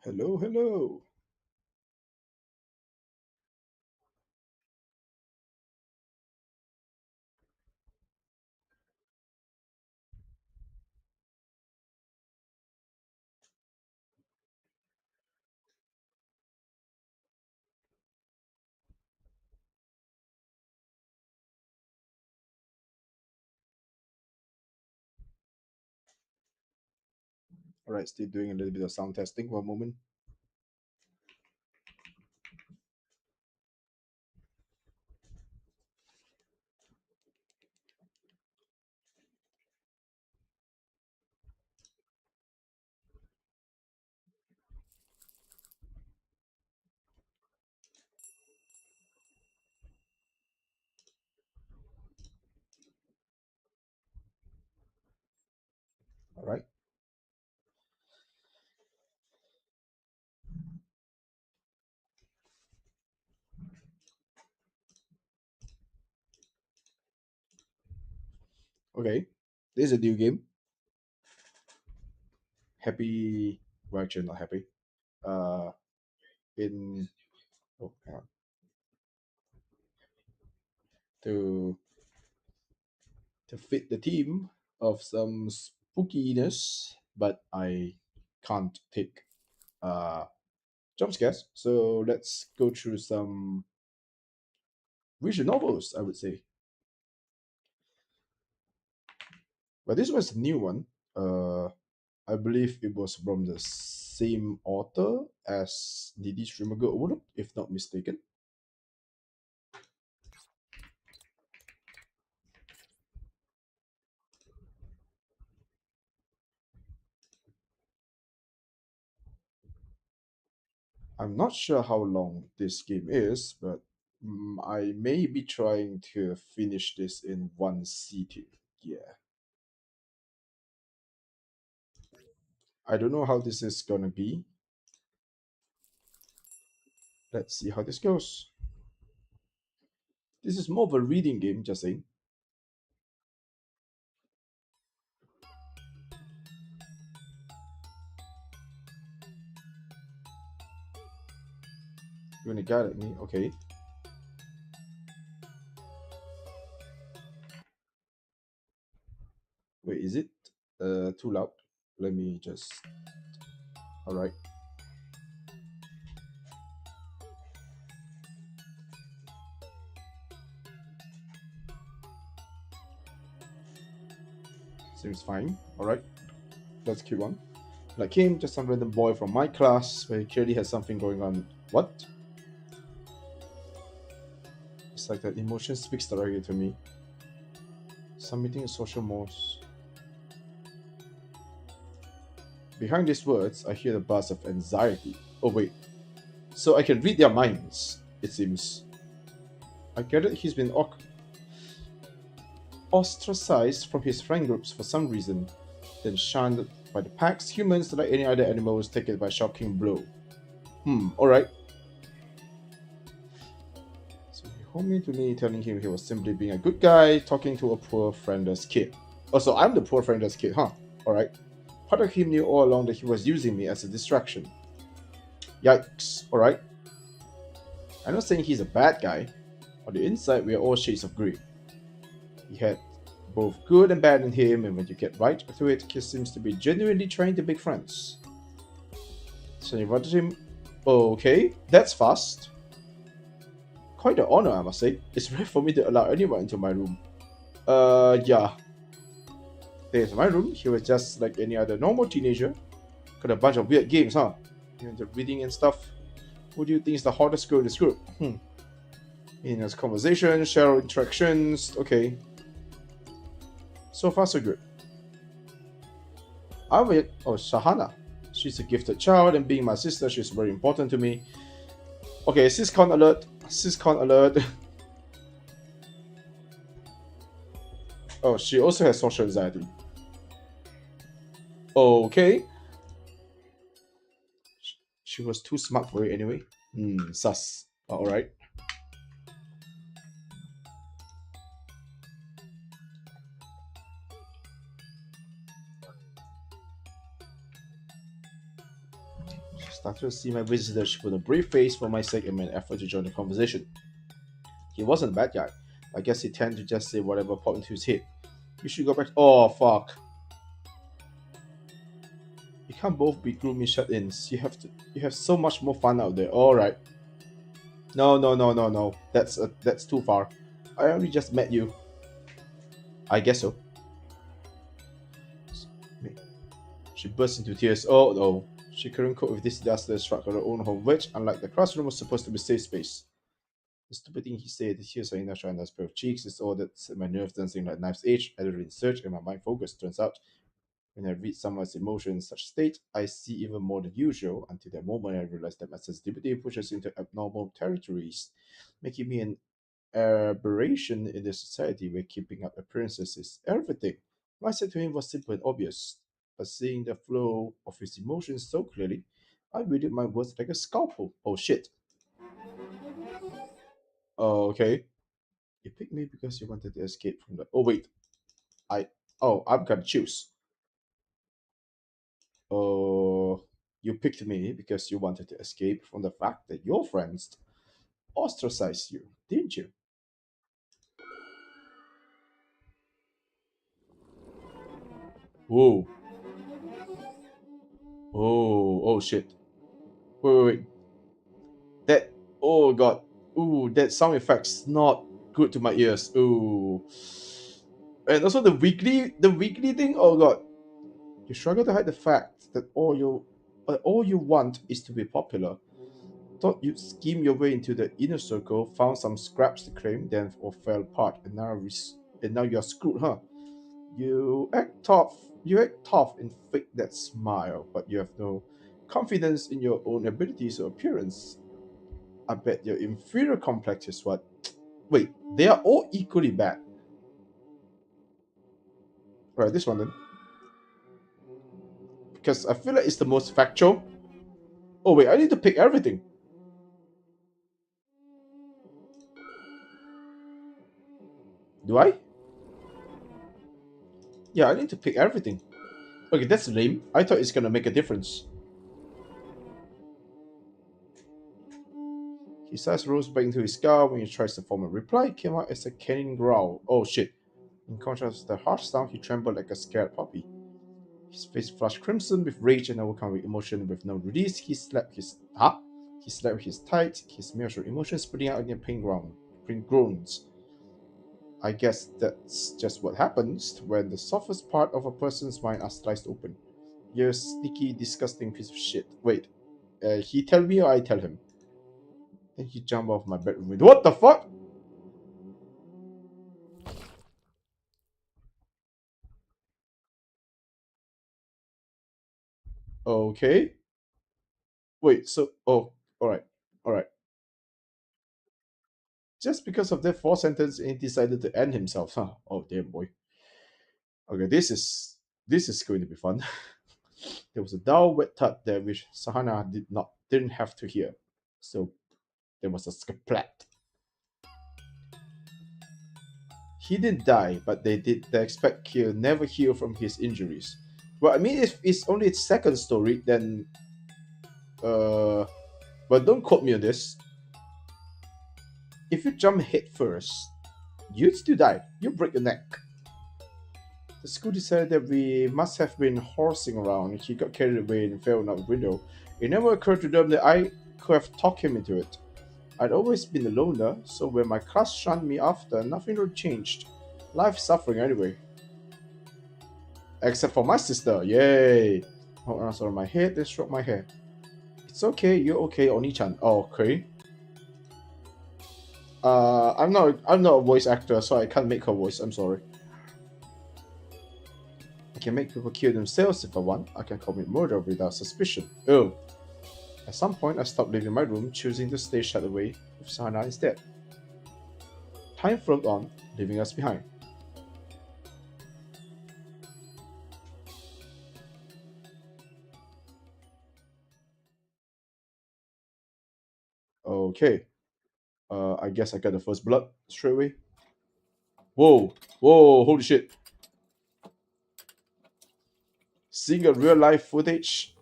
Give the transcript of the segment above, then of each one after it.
Hello, hello. All right, still doing a little bit of sound testing for a moment. All right. Okay. This is a new game. Happy. Well, actually, not happy. Uh, in hang on. To fit the theme of some spookiness, but I can't take jump scares. So let's go through some visual novels. I would say, but this was a new one. Uh, I believe it was from the same author as Didi Streamer Go Overlooked, if not mistaken. I'm not sure how long this game is, but I may be trying to finish this in one sitting. Yeah. I don't know how this is gonna be. Let's see how this goes. This is more of a reading game, just saying. You wanna guide at me? Okay. Wait, is it too loud? Let me just. Alright. Seems fine. Alright. Let's keep on. Like him, just some random boy from my class, but he clearly has something going on. What? It's like that emotion speaks directly to me. Submitting a social mores. Behind these words, I hear the buzz of anxiety. Oh wait, so I can read their minds, it seems. I gather he's been ostracized from his friend groups for some reason, then shunned by the packs. Humans, like any other animals, take it by shocking blow. Alright. So he home me to me, telling him he was simply being a good guy, talking to a poor friendless kid. Oh, so I'm the poor friendless kid, huh? Alright. Part of him knew all along that he was using me as a distraction. Yikes, alright. I'm not saying he's a bad guy. On the inside, we are all shades of grey. He had both good and bad in him, and when you get right through it, he seems to be genuinely trying to make friends. So you wanted him? Okay, that's fast. Quite an honor, I must say. It's rare for me to allow anyone into my room. Yeah. There's my room. He was just like any other normal teenager. Got a bunch of weird games, huh? You into reading and stuff. Who do you think is the hottest girl in this group? In his conversation, share interactions. Okay. So far, so good. I wait. Oh, Shahana. She's a gifted child, and being my sister, she's very important to me. Okay, syscon alert. Syscon alert. Oh, she also has social anxiety. Okay. She was too smart for it anyway. Sus. Alright. She started to see my visitor. She put a brave face for my sake and made an effort to join the conversation. He wasn't a bad guy. I guess he tended to just say whatever popped into his head. You should go back. Oh, fuck. You can't both be gloomy shut-ins. You have so much more fun out there. Alright. No, no, no, no, no. That's too far. I only just met you. I guess so. She burst into tears. Oh no. She couldn't cope with this disaster that struck her own home, which, unlike the classroom, was supposed to be a safe space. The stupid thing he said, the tears are in a nice pair of cheeks, is all that set my nerves dancing like knife's edge. Adrenaline surged and my mind focused. Turns out, when I read someone's emotion in such state, I see even more than usual. Until that moment, I realized that my sensitivity pushes into abnormal territories, making me an aberration in the society where keeping up appearances is everything. What I said to him was simple and obvious, but seeing the flow of his emotions so clearly, I wielded my words like a scalpel. Oh shit. Okay. You picked me because you wanted to escape from the. Oh wait. I. Oh, I've got to choose. Oh, you picked me because you wanted to escape from the fact that your friends ostracized you, didn't you? Whoa. Oh shit. Wait. That. Oh god. Ooh, that sound effect's not good to my ears. Ooh. And also the weekly thing. Oh god. You struggle to hide the fact that all you want is to be popular. Thought you'd scheme your way into the inner circle, found some scraps to claim, then all fell apart, and now you're screwed, huh? You act tough and fake that smile, but you have no confidence in your own abilities or appearance. I bet your inferior complex is what. Wait, they are all equally bad. Right, this one then. Because I feel like it's the most factual. Oh wait, I need to pick everything. Do I? Yeah, I need to pick everything. Okay, that's lame. I thought it's gonna make a difference. His eyes rose back into his skull when he tries to form a reply. It came out as a canine growl. Oh shit. In contrast to the harsh sound, he trembled like a scared puppy. His face flushed crimson with rage and overcome emotion with no release. He slapped his tight, his measured emotions spreading out in a pain groans. I guess that's just what happens when the softest part of a person's mind are sliced open. You're a sneaky, disgusting piece of shit. Wait, he tell me or I tell him? Then he jumped off my bedroom window. What the fuck? Okay. Wait, so alright. Alright. Just because of that fourth sentence, he decided to end himself, huh? Oh damn boy. Okay, this is going to be fun. There was a dull, wet thud there which Sahana didn't have to hear. So there was a splat. He didn't die, but they expect he'll never heal from his injuries. Well, I mean, if it's only its second story, then uh, but don't quote me on this. If you jump head first, you'd still die. You break your neck. The school decided that we must have been horsing around. He got carried away and fell out the window. It never occurred to them that I could have talked him into it. I'd always been a loner, so when my class shunned me after, nothing really changed. Life suffering anyway. Except for my sister. Yay! Hold on, on my head, then stroke my hair. It's okay, you're okay, Oni-chan. Oh, okay. I'm not a voice actor, so I can't make her voice. I'm sorry. I can make people kill themselves if I want. I can commit murder without suspicion. Oh. At some point, I stopped leaving my room, choosing to stay shut away with Sana instead. Time floated on, leaving us behind. Okay. I guess I got the first blood straight away. Whoa. Whoa, holy shit. Seeing a real life footage,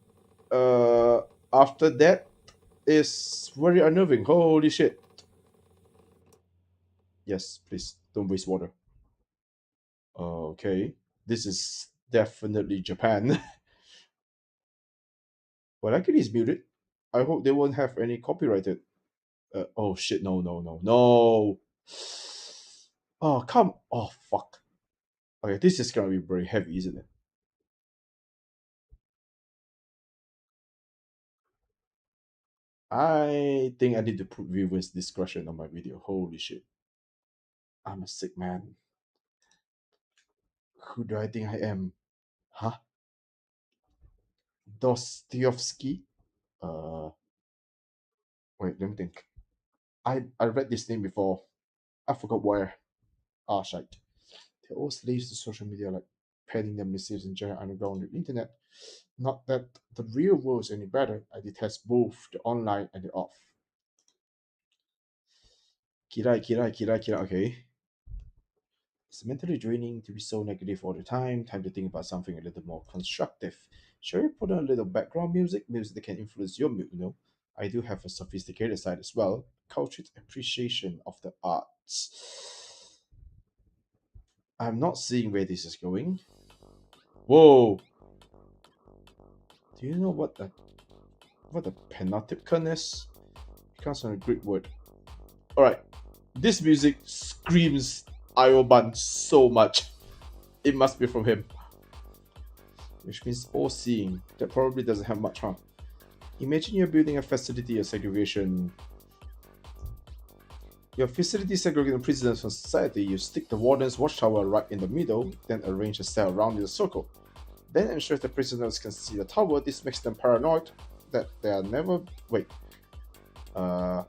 After that is very unnerving. Holy shit. Yes, please don't waste water. Okay, this is definitely Japan. Well, actually, it's muted. I hope they won't have any copyrighted. Oh shit! No, no, no, no. Oh come! Oh fuck! Okay, this is gonna be very heavy, isn't it? I think I need to put viewers discretion on my video. Holy shit! I'm a sick man. Who do I think I am? Huh? Dostoevsky? Uh, wait, let me think. I read this name before. I forgot where. Ah, shite. They're all slaves to social media, like penning their missives in giant underground on the internet. Not that the real world is any better. I detest both the online and the off. Kirai, kirai, kirai, kirai. Okay. It's mentally draining to be so negative all the time. Time to think about something a little more constructive. Shall we put on a little background music? Music that can influence your mood, you know? I do have a sophisticated side as well. Cultured appreciation of the arts. I'm not seeing where this is going. Whoa! Do you know what the panopticon is? It comes from a Greek word. Alright. This music screams Ioban so much. It must be from him. Which means all seeing. That probably doesn't have much, huh? Imagine you're building a facility of segregation. Your facility segregating prisoners from society. You stick the warden's watchtower right in the middle, then arrange a cell around in a circle. Then ensure the prisoners can see the tower. This makes them paranoid that they are never. Wait. How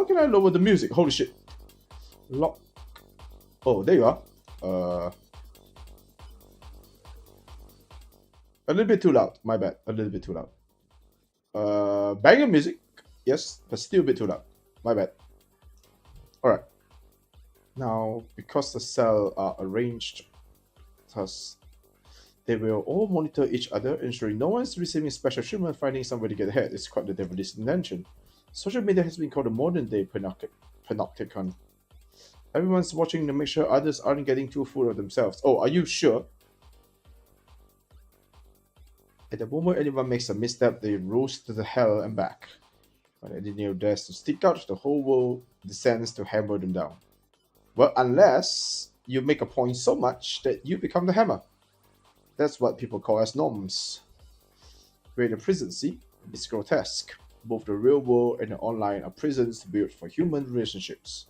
can I lower the music? Holy shit. Lock. Oh, there you are. A little bit too loud. My bad. A little bit too loud. Banger music. Yes, but still a bit too loud. My bad. Alright. Now, because the cells are arranged, thus they will all monitor each other, ensuring no one is receiving special treatment, finding somewhere to get ahead. It's quite the devilish invention. Social media has been called a modern day panopticon. Everyone's watching to make sure others aren't getting too full of themselves. Oh, are you sure? At the moment anyone makes a misstep, they roast to the hell and back. But anyone dares to stick out, the whole world descends to hammer them down. Well, unless you make a point so much that you become the hammer. That's what people call as norms. We're in a prison, see? It's grotesque. Both the real world and the online are prisons built for human relationships.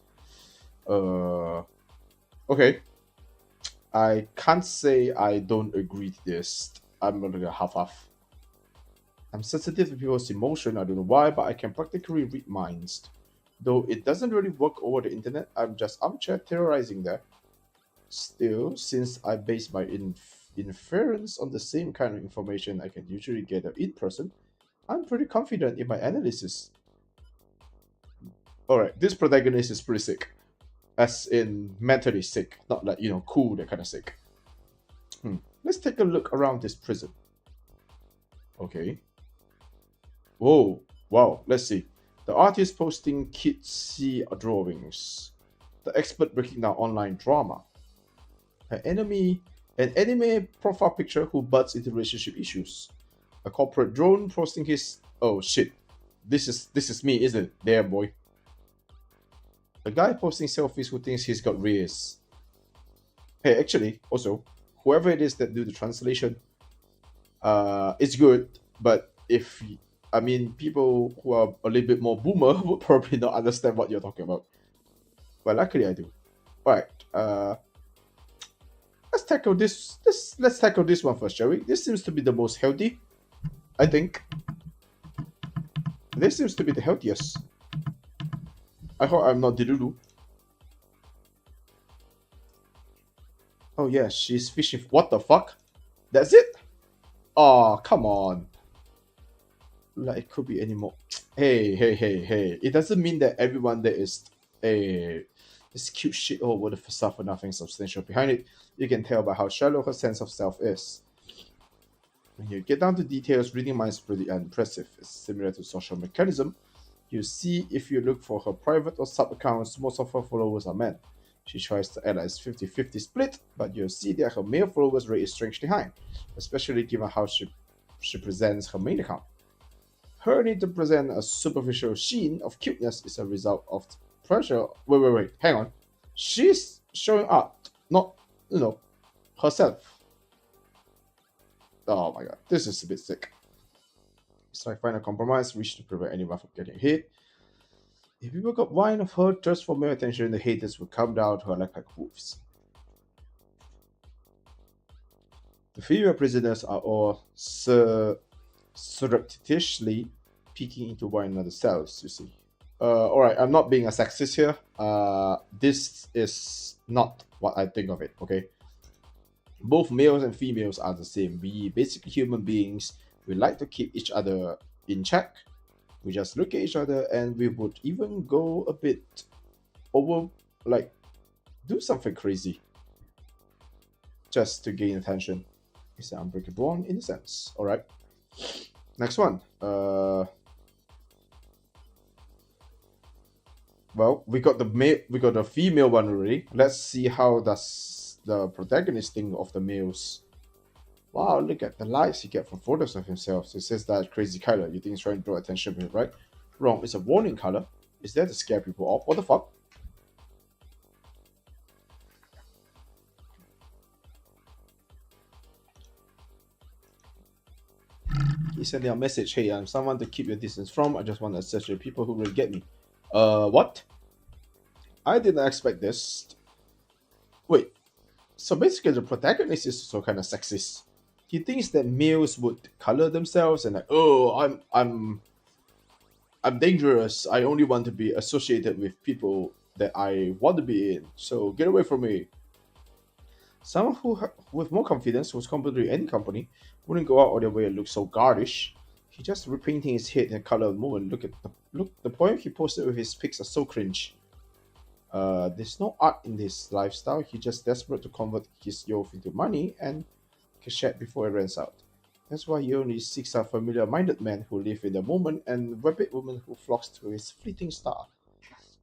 Okay. I can't say I don't agree to this. I'm gonna half-half. I'm sensitive to people's emotion. I don't know why, but I can practically read minds. Though it doesn't really work over the internet, I'm just armchair terrorizing there. Still, since I base my inference on the same kind of information I can usually gather in person, I'm pretty confident in my analysis. Alright, this protagonist is pretty sick. As in mentally sick, not like, cool, that kind of sick. Let's take a look around this prison. Okay. Whoa, wow, let's see. The artist posting cutesy drawings. The expert breaking down online drama. An anime profile picture who butts into relationship issues. A corporate drone posting his. Oh shit, this is me, isn't it? There, boy. A guy posting selfies who thinks he's got rears. Hey, actually, also, whoever it is that do the translation, it's good. But people who are a little bit more boomer would probably not understand what you're talking about. Well, luckily I do. All right. Let's tackle this. Let's tackle this one first, shall we? This seems to be the most healthy, I think. This seems to be the healthiest. I hope I'm not Delulu. Oh yeah, she's fishing. What the fuck? That's it? Oh, come on. Like, it could be any more. Hey. It doesn't mean that everyone there is this cute shit over the facade for nothing substantial behind it. You can tell by how shallow her sense of self is. When you get down to details, reading minds is pretty impressive. It's similar to social mechanism. You see, if you look for her private or sub accounts, most of her followers are men. She tries to act like it's 50-50 split, but you'll see that her male followers rate is strangely high, especially given how she presents her main account. Her need to present a superficial sheen of cuteness is a result of pressure. Wait, hang on. She's showing up, not, herself. Oh my god, this is a bit sick. So I find a compromise, wish to prevent anyone from getting hit. If people got wine of her thirst for more attention, the haters would come down to her like wolves. The female prisoners are all surreptitiously peeking into one another's cells, you see. Alright, I'm not being a sexist here. This is not what I think of it, okay? Both males and females are the same. We basically human beings. We like to keep each other in check. We just look at each other and we would even go a bit over, like, do something crazy just to gain attention. It's an unbreakable bond in a sense. Alright. Next one. Well, we got the female one already. Let's see how does the protagonist think of the males. Wow, look at the likes he get from photos of himself. It says that crazy color. You think he's trying to draw attention to it, right? Wrong. It's a warning color. Is there to scare people off? What the fuck? He sent me a message. Hey, I'm someone to keep your distance from. I just want to assess your people who really get me. What? I didn't expect this. Wait. So basically, the protagonist is also kind of sexist. He thinks that males would color themselves and like, oh, I'm dangerous. I only want to be associated with people that I want to be in. So get away from me. Someone who, with more confidence, who's competent in any company, wouldn't go out of their way and look so garish. He just repainting his head in a color moment. Look, the point he posted with his pics are so cringe. There's no art in this lifestyle. He's just desperate to convert his youth into money and cash before it runs out. That's why he only seeks out familiar-minded men who live in the moment and rapid women who flocks to his fleeting star.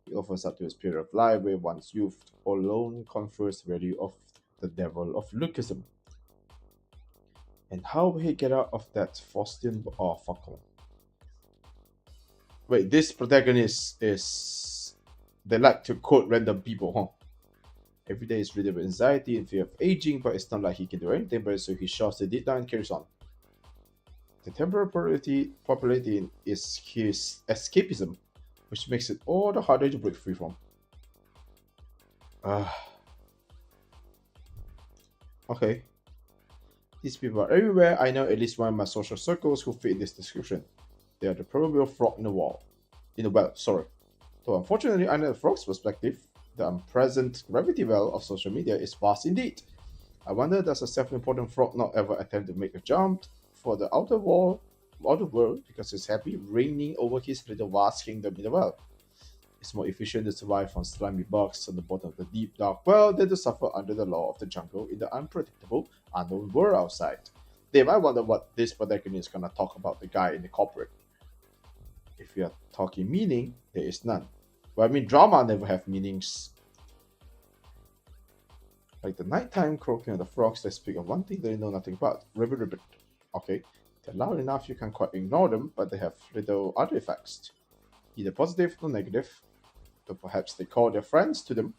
He offers up to his period of life where one's youth alone confers value of the devil of Lucasm. And how will he get out of that Faustian? Oh, fuck on. Wait, this protagonist is... They like to quote random people, huh? Every day is riddled with anxiety and fear of aging, but it's not like he can do anything about it, so he shoves the deep down and carries on. The temporary popularity is his escapism, which makes it all the harder to break free from. Okay. These people are everywhere. I know at least one of my social circles who fit this description. They are the proverbial frog in the well. Though unfortunately, under the frog's perspective, the unpleasant gravity well of social media is vast indeed. I wonder, does a self-important frog not ever attempt to make a jump for the outer world because he's happy reigning over his little vast kingdom in the well? It's more efficient to survive from slimy bugs on the bottom of the deep dark well than to suffer under the law of the jungle in the unpredictable, unknown world outside. Dave, I wonder what this protagonist is gonna talk about the guy in the corporate. If you are talking meaning, there is none. Well, I mean, drama never have meanings. Like the nighttime croaking of the frogs, they speak of one thing they know nothing about. Ribbit. Okay, they're loud enough you can quite ignore them, but they have little other effects. Either positive or negative. Or perhaps they call their friends to them.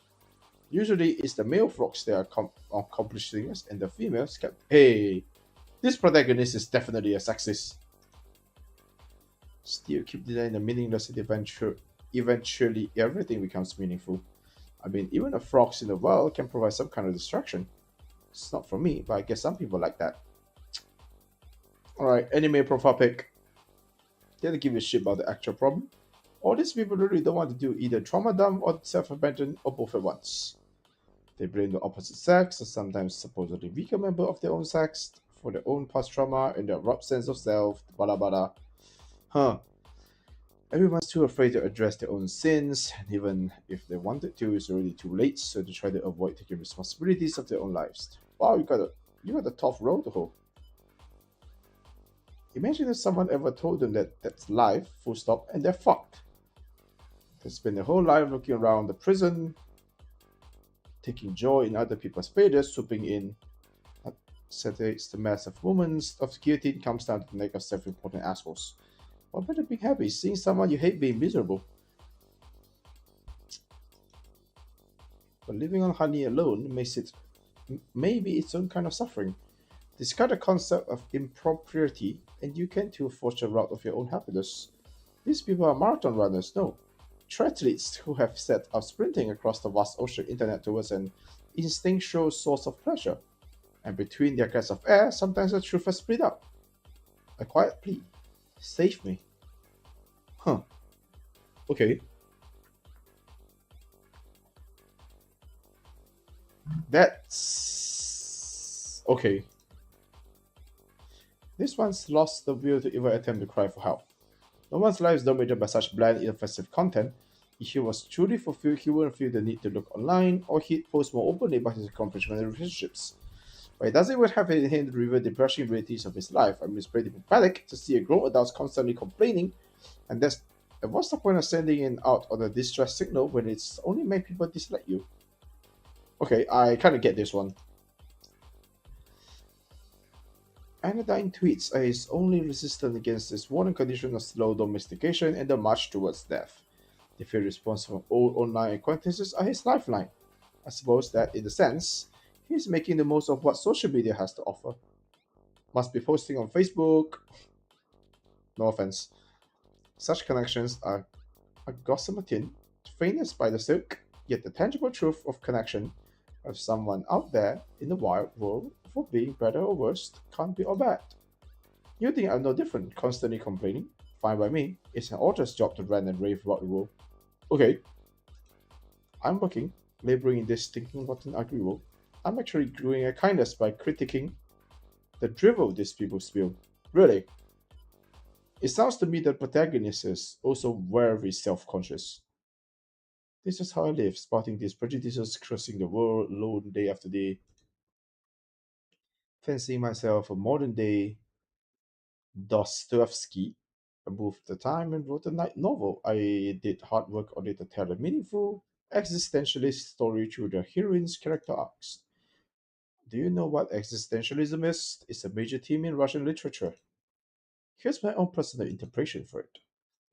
Usually it's the male frogs that are accomplished singers and the females kept. Hey, this protagonist is definitely a sexist. Still keep denying the meaningless and eventually everything becomes meaningful. I mean, even the frogs in the well can provide some kind of distraction. It's not for me, but I guess some people like that. Alright, anime profile pic. They don't give a shit about the actual problem. All these people really don't want to do either trauma dump or self-abandon or both at once. They blame the opposite sex, or sometimes supposedly weaker member of their own sex, for their own past trauma and their rough sense of self, blah blah. Huh. Everyone's too afraid to address their own sins, and even if they wanted to, it's already too late, so they try to avoid taking responsibilities of their own lives. Wow, you got a tough road to hoe. Imagine if someone ever told them that that's life, full stop, and they're fucked. They spend their whole life looking around the prison, taking joy in other people's failures, swooping in, saturates the mass of moments of guillotine comes down to the neck of self-important assholes. What better being happy? Seeing someone you hate being miserable. But living on honey alone makes it maybe its own kind of suffering. Discard the concept of impropriety, and you can too forge a route of your own happiness. These people are marathon runners, no. Triathletes who have set out sprinting across the vast ocean internet towards an instinctual source of pleasure. And between their gasps of air, sometimes the truth has split up. A quiet plea. Save me. Huh. Okay. That's okay. This one's lost the will to even attempt to cry for help. No one's life is dominated by such bland, inoffensive content. If he was truly fulfilled, he wouldn't feel the need to look online, or he'd post more openly about his accomplishments and relationships. But it doesn't even have it in him to reveal the brushing realities of his life. I mean, it's pretty pathetic to see a grown adult constantly complaining, and what's the point of sending it out on a distress signal when it's only make people dislike you? Okay, I kind of get this one. Anodyne tweets is only resistant against this warning condition of slow domestication and the march towards death. The fear response from old online acquaintances are his lifeline. I suppose that, in a sense, he's making the most of what social media has to offer. Must be posting on Facebook. No offense. Such connections are a gossamer tin, faintest by the silk, yet the tangible truth of connection of someone out there in the wild world for being better or worse can't be all bad. You think I'm no different, constantly complaining? Fine by me. It's an author's job to rant and rave about the world. Okay, I'm working, laboring in this stinking rotten ugly world. I'm actually doing a kindness by critiquing the drivel these people spill. Really, it sounds to me that protagonist is also very self-conscious. This is how I live, spotting these prejudices crossing the world alone day after day, fancying myself a modern day Dostoevsky. I moved the time and wrote a night novel. I did hard work on it to tell a meaningful, existentialist story through the heroine's character arcs. Do you know what existentialism is? It's a major theme in Russian literature. Here's my own personal interpretation for it.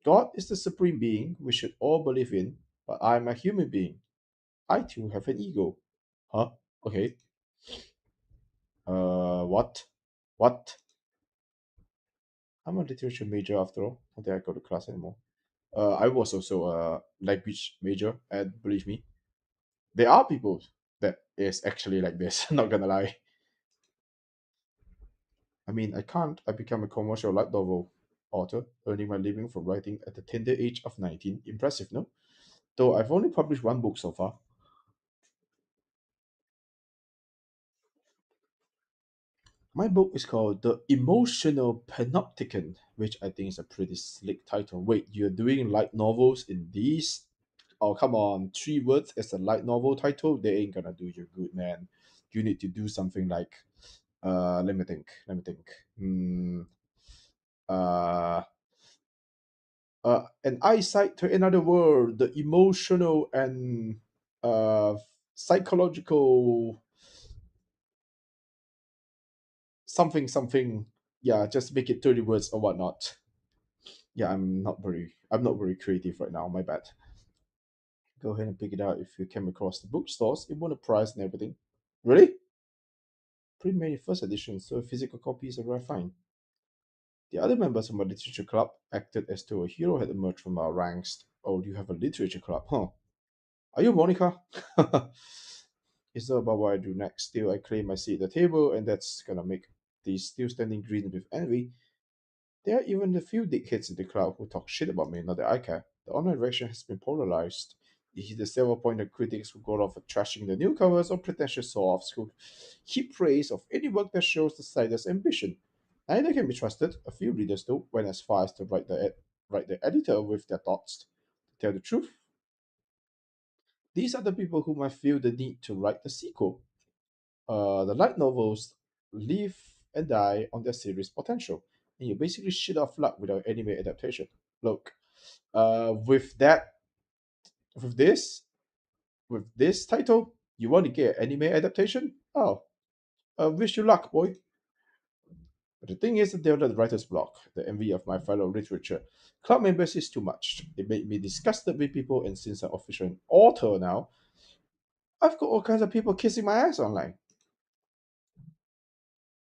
God is the supreme being we should all believe in, but I'm a human being. I too have an ego. Huh? Okay. What? What? I'm a literature major after all. Not that I go to class anymore. I was also a language major, and believe me, there are people that is actually like this. Not gonna lie. I mean, I can't. I become a commercial light novel author, earning my living from writing at the tender age of 19. Impressive, no? Though I've only published one book so far. My book is called The Emotional Panopticon, which I think is a pretty slick title. Wait, you're doing light novels in these? Oh, come on. 3 words as a light novel title? They ain't gonna do you good, man. You need to do something like, let me think. Let me think. Uh, an eyesight to another world, the emotional and uh, psychological something something. Yeah, just make it 30 words or whatnot. Yeah, I'm not very creative right now. My bad. Go ahead and pick it out if you came across the bookstores. It won a prize and everything. Really? Pre-made first edition, so physical copies are rare find. The other members of my literature club acted as though a hero had emerged from our ranks. Oh, you have a literature club, huh? Are you Monica? It's not about what I do next. Still, I claim my seat at the table, and that's gonna make these still standing green with envy. There are even a few dickheads in the crowd who talk shit about me, not that I care. The online reaction has been polarized. You see the several pointed critics who go off for trashing the newcomers or pretentious show-offs who heap praise of any work that shows the slightest ambition. Neither can be trusted. A few readers, though, went as far as to write the editor with their thoughts. To tell the truth, these are the people whom I feel the need to write the sequel. The light novels live and die on their series potential. and you basically shit off luck without anime adaptation. Look, with that, with this, with this title, you want to get anime adaptation? Oh, wish you luck, boy. But the thing is that they're the writer's block, the envy of my fellow literature. Club members is too much. It made me disgusted with people, and since I'm official author now, I've got all kinds of people kissing my ass online.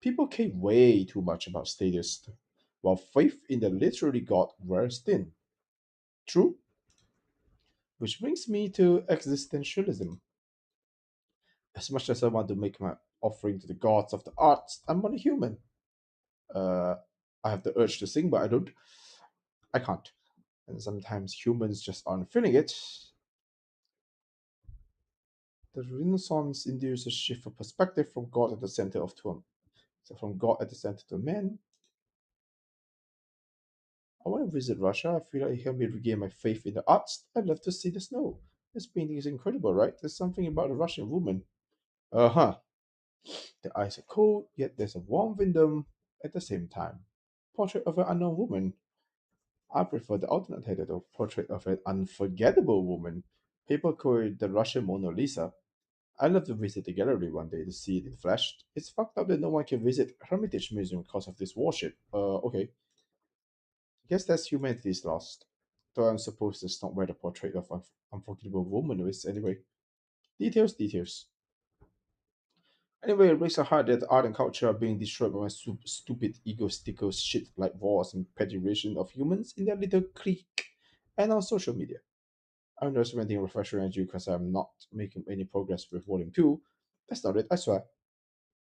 People care way too much about status, while faith in the literary god wears thin. True? Which brings me to existentialism. As much as I want to make my offering to the gods of the arts, I'm only human. Uh, I have the urge to sing, but I don't. I can't. And sometimes humans just aren't feeling it. The Renaissance induced a shift of perspective from God at the center of to so from God at the center to man. I want to visit Russia. I feel like it helped me regain my faith in the arts. I'd love to see the snow. This painting is incredible, right? There's something about a Russian woman. Uh huh. The eyes are cold, yet there's a warmth in them at the same time. Portrait of an unknown woman. I prefer the alternate title, though. Portrait of an unforgettable woman. People call it the Russian Mona Lisa. I'd love to visit the gallery one day to see it in flesh. It's fucked up that no one can visit Hermitage Museum because of this warship. Okay. Guess that's humanity's lost. Though I'm supposed to not wear the portrait of unforgettable woman is anyway. Details, details. Anyway, it breaks my heart that art and culture are being destroyed by my stupid egotistical shit like wars and federation of humans in their little clique and on social media. I'm just renting refresher energy because I'm not making any progress with volume 2. That's not it, I swear.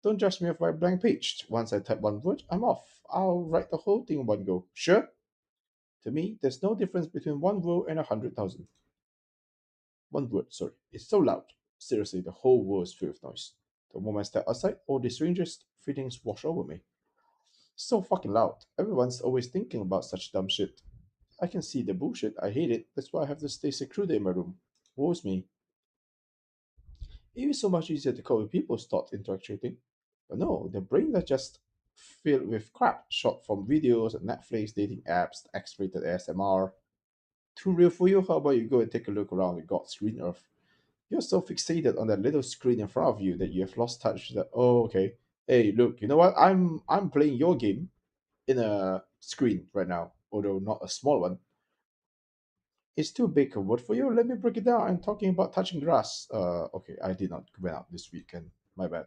Don't judge me off by a blank page. Once I type one word, I'm off. I'll write the whole thing in one go. Sure? To me, there's no difference between one word and 100,000. One word, sorry. It's so loud. Seriously, the whole world is filled with noise. The moment I step outside, all the strangest feelings wash over me. So fucking loud. Everyone's always thinking about such dumb shit. I can see the bullshit. I hate it. That's why I have to stay secluded in my room. Woes me. It is so much easier to cope with people's thoughts interacting. But no, the brain is just filled with crap shot from videos and Netflix, dating apps, X-rated ASMR. Too real for you? How about you go and take a look around the God's green earth? You're so fixated on that little screen in front of you that you have lost touch that oh okay. Hey look, you know what? I'm playing your game in a screen right now, although not a small one. It's too big a word for you. Let me break it down. I'm talking about touching grass. Okay, I did not went out this weekend. My bad.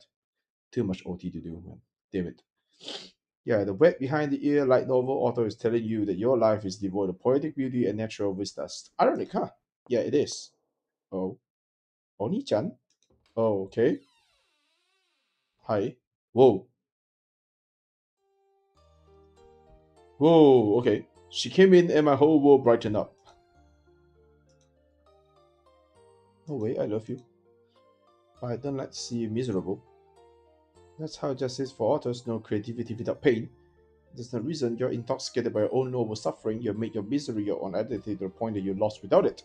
Too much OT to do, man. Damn it. Yeah, the wet behind the ear light novel author is telling you that your life is devoid of poetic beauty and natural vistas. Ironic, huh? Yeah, it is. Oh, Oni-chan? Oh, okay. Hi. Whoa. Whoa, okay. She came in and my whole world brightened up. No way, I love you. I don't like to see you miserable. That's how justice for authors, no creativity without pain. There's no reason you're intoxicated by your own noble suffering. You make your misery your own identity to the point that you're lost without it.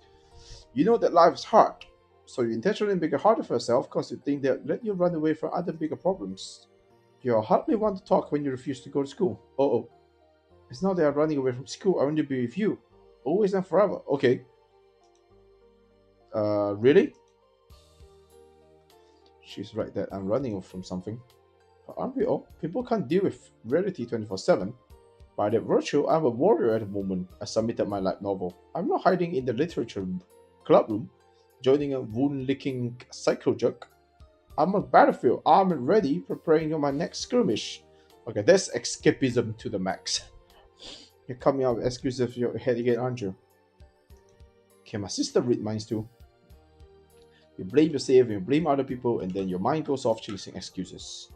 You know that life is hard, so you intentionally make it harder for yourself because you think that let you run away from other bigger problems. You hardly want to talk when you refuse to go to school. Oh, it's not that I'm running away from school. I want to be with you, always and forever. Okay. Really? She's right that I'm running from something. But aren't we all? People can't deal with reality 24/7. By that virtue, I'm a warrior at the moment. I submitted my light novel. I'm not hiding in the literature club room, joining a wound-licking psycho jerk. I'm on battlefield, armed and ready, preparing for my next skirmish. Okay, that's escapism to the max. You're coming out with excuses for your head again, aren't you? Can my sister read minds too? You blame yourself, you blame other people, and then your mind goes off chasing excuses.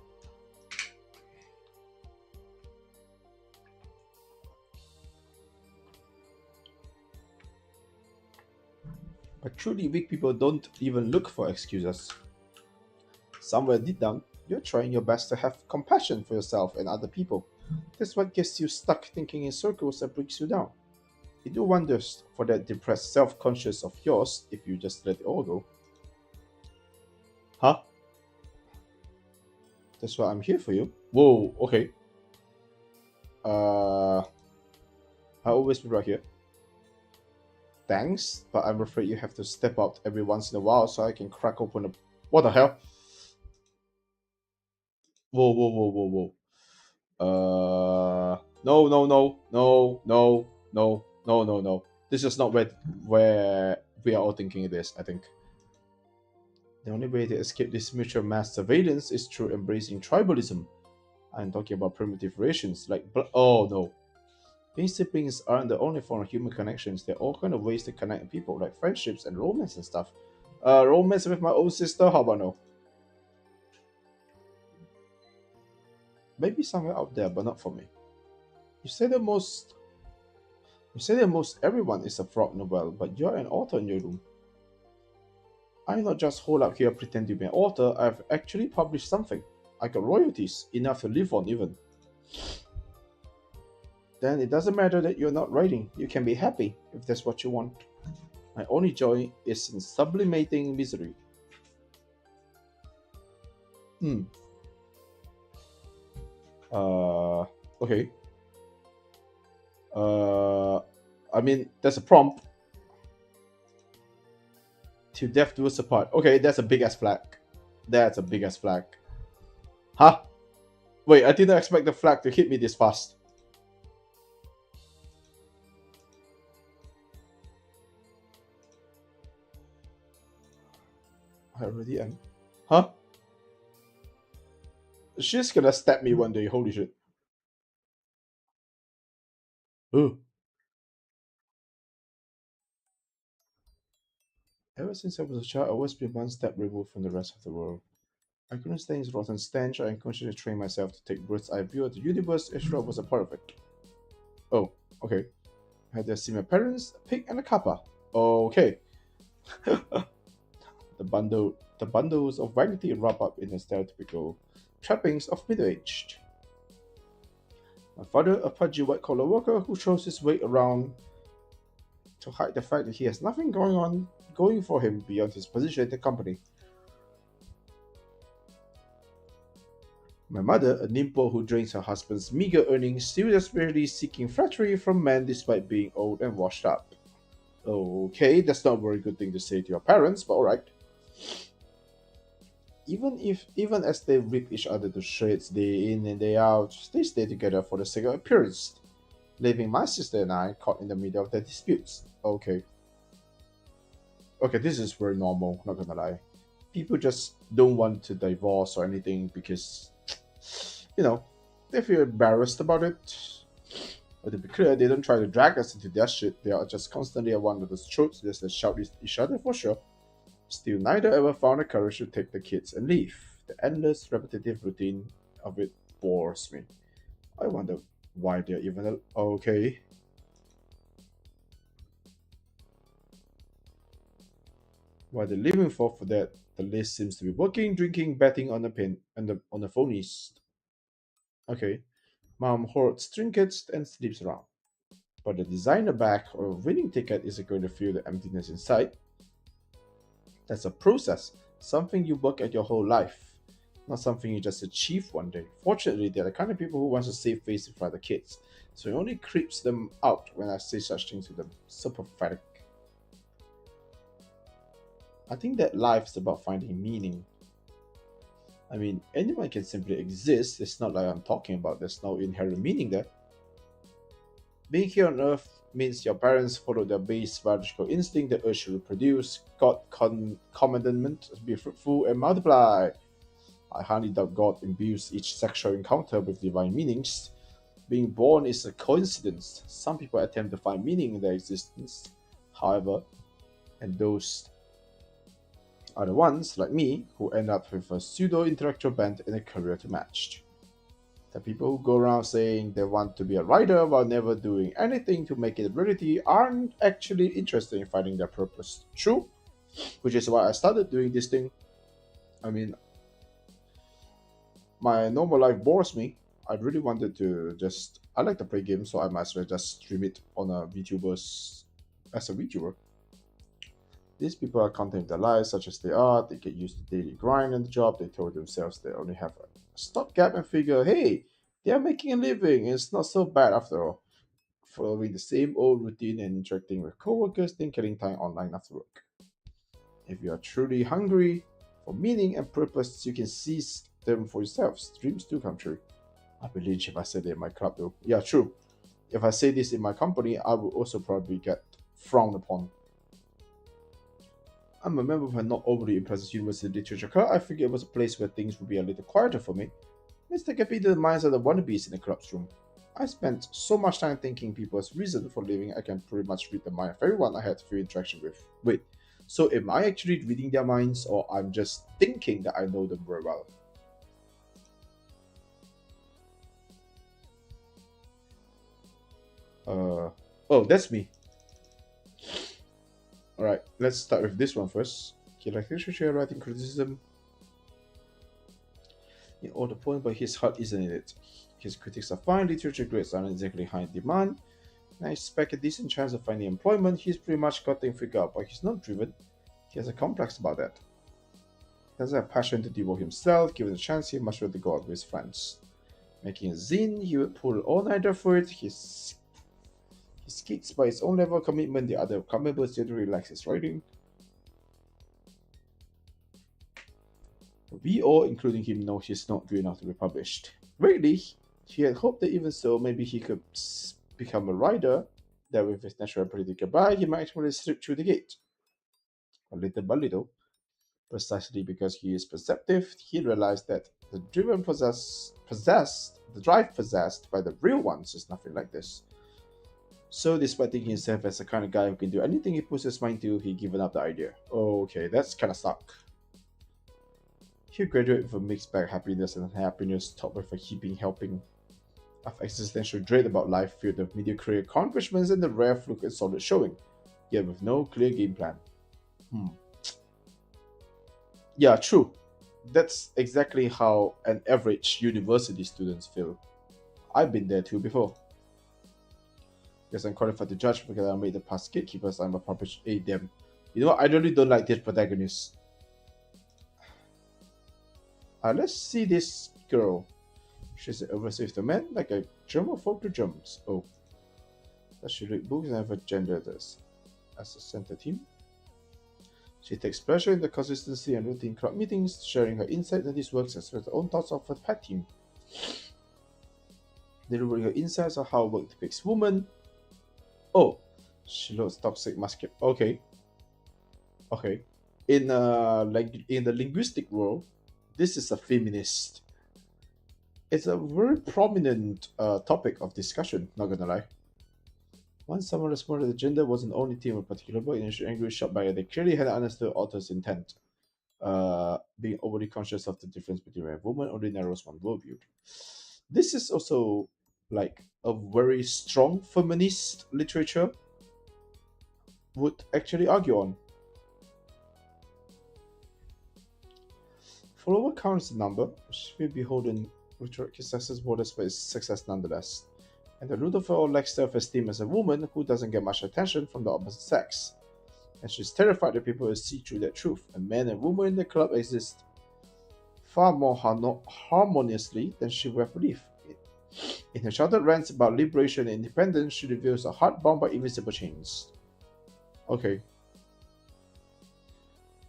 But truly weak people don't even look for excuses. Somewhere deep down, you're trying your best to have compassion for yourself and other people. That's what gets you stuck thinking in circles and breaks you down. You do wonders for that depressed self-conscious of yours if you just let it all go. Huh? That's why I'm here for you. Whoa, okay. I always be right here. Thanks, but I'm afraid you have to step out every once in a while so I can crack open a. What the hell? Whoa, whoa, whoa, whoa, whoa. No, no, no, no, no, no, no, no, no. This is not where we are all thinking it is. I think the only way to escape this mutual mass surveillance is through embracing tribalism. I'm talking about primitive relations like. Oh no, being siblings aren't the only form of human connections. There are all kind of ways to connect people, like friendships and romance and stuff. Romance with my own sister. How about no? Maybe somewhere out there, but not for me. You say that most You say that most everyone is a frog novel, but you're an author in your room. I not just hold up here pretend to be an author, I've actually published something. I got royalties, enough to live on even. Then it doesn't matter that you're not writing, you can be happy if that's what you want. My only joy is in sublimating misery. Hmm. Okay. I mean, there's a prompt. To death do us apart. Okay, that's a big ass flag. That's a big ass flag. Huh? Wait, I didn't expect the flag to hit me this fast. I already am. Huh? She's gonna stab me one day, holy shit. Ugh. Ever since I was a child, I always been one step removed from the rest of the world. I couldn't stand its rotten stench. I continued to train myself to take bird's eye view of the universe as sure I was a part of it. Oh, okay. I had to see my parents, a pig, and a kappa. Okay. The bundles of vanity wrap up in the stereotypical trappings of middle-aged. My father, a pudgy white-collar worker who shows his weight around to hide the fact that he has nothing going for him beyond his position at the company. My mother, a nimble who drains her husband's meager earnings, still desperately seeking flattery from men despite being old and washed up. Okay, that's not a very good thing to say to your parents, but alright. Even as they rip each other to shreds day in and day out, they stay together for the sake of appearance, leaving my sister and I caught in the middle of their disputes. Okay. Okay, this is very normal, not gonna lie. People just don't want to divorce or anything because, you know, they feel embarrassed about it. But to be clear, they don't try to drag us into their shit. They are just constantly at one another's throats, just to shout at each other for sure. Still, neither ever found the courage to take the kids and leave. The endless, repetitive routine of it bores me. I wonder why they're even okay. Why they're living for that? The list seems to be working, drinking, betting on the pin and on the phonies. Okay, mom hoards trinkets and sleeps around. But the designer bag or winning ticket isn't going to fill the emptiness inside. That's a process, something you work at your whole life, not something you just achieve one day. Fortunately, they're the kind of people who want to save face in front of the kids, so it only creeps them out when I say such things to them. So pathetic. I think that life is about finding meaning. I mean, anyone can simply exist. It's not like I'm talking about there's no inherent meaning there. Being here on Earth means your parents follow their base biological instinct, the urge to reproduce, commandment to be fruitful and multiply. I highly doubt God imbues each sexual encounter with divine meanings. Being born is a coincidence. Some people attempt to find meaning in their existence, however, and those are the ones, like me, who end up with a pseudo intellectual bent and a career to match. The people who go around saying they want to be a writer while never doing anything to make it a reality aren't actually interested in finding their purpose. True, which is why I started doing this thing. I mean, my normal life bores me. I really wanted to just. I like to play games, so I might as well just stream it on a VTuber's as a VTuber. These people are content their lives such as they are. They get used to daily grind and the job. They told themselves they only have a stopgap and figure, hey, They are making a living, and it's not so bad after all. Following the same old routine and interacting with coworkers, then killing time online after work. If you are truly hungry for meaning and purpose, you can seize them for yourselves. Dreams do come true. I believe if I said it in my club though. Yeah, true. If I say this in my company, I will also probably get frowned upon. I'm a member of a not overly impressive university literature club. I figured it was a place where things would be a little quieter for me. Let's take a peek into the minds of the wannabes in the club's room. I spent so much time thinking people's reason for living, I can pretty much read the mind of everyone I had a few interaction with. Wait, so am I actually reading their minds, or I'm just thinking that I know them very well? Oh, that's me. Alright, let's start with this one first. He like literature, writing criticism. In all the point, but his heart isn't in it. His critics are fine, literature grades aren't exactly high in demand, and I expect a decent chance of finding employment. He's pretty much got things figured out, but he's not driven. He has a complex about that. He doesn't have passion to devote himself. Given a chance, he much rather go out with his friends. Making a zine, he would pull all-nighter for it. He skates by his own level of commitment. The other members generally likes his writing. We all, including him, know he's not good enough to be published. Really, he had hoped that even so, maybe he could become a writer, that with his natural political bag, he might actually slip through the gate. A little by little, precisely because he is perceptive, he realized that the drive possessed by the real ones is nothing like this. So, despite thinking himself as the kind of guy who can do anything he puts his mind to, he given up the idea. Okay, that's kind of stuck. He graduated with a mixed bag of happiness and unhappiness, topped with a heaping helping of existential dread about life, filled with mediocre accomplishments and the rare fluke and solid showing, yet with no clear game plan. Hmm. Yeah, true. That's exactly how an average university student feel. I've been there too before. Guess I'm qualified to judge because I made the past gatekeepers. I'm a published A them. You know what? I really don't like this protagonist. Let's see this girl. She's an overseas the man, like a drummer folk to drums. Oh, does she read books and have a gender as a center team? She takes pleasure in the consistency and routine club meetings, sharing her insights and these works as well as her own thoughts of her pet team. Delivering her insights on how work depicts woman. Oh, she loves toxic masculine. Okay, okay. In the linguistic world, this is a feminist. It's a very prominent topic of discussion. Not gonna lie. Once someone responded that gender wasn't the only theme of a particular book, initial angry shot by they clearly had understood author's intent. Being overly conscious of the difference between man and woman only narrows one worldview. This is also like a very strong feminist literature would actually argue on. Follower count is a number, which may be beholden with success borders, but it's success nonetheless. And the root of her all lacks self-esteem as a woman who doesn't get much attention from the opposite sex. And she's terrified that people will see through that truth, and men and women in the club exist far more harmoniously than she would have believed. In her childhood rants about liberation and independence, she reveals a heart bound by invisible chains. Okay.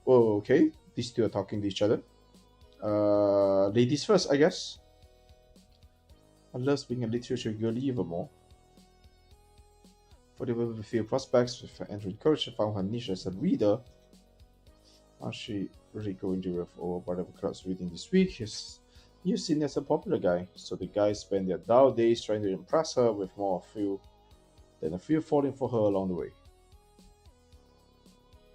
Oh, okay. These two are talking to each other. Ladies first, I guess. I love being a literature girly even more. For the with few prospects, with her entering courage, she found her niche as a reader. How's she really going to with over whatever clubs reading this week? You've seen as a popular guy, so the guys spend their dull days trying to impress her with more of few than a few falling for her along the way.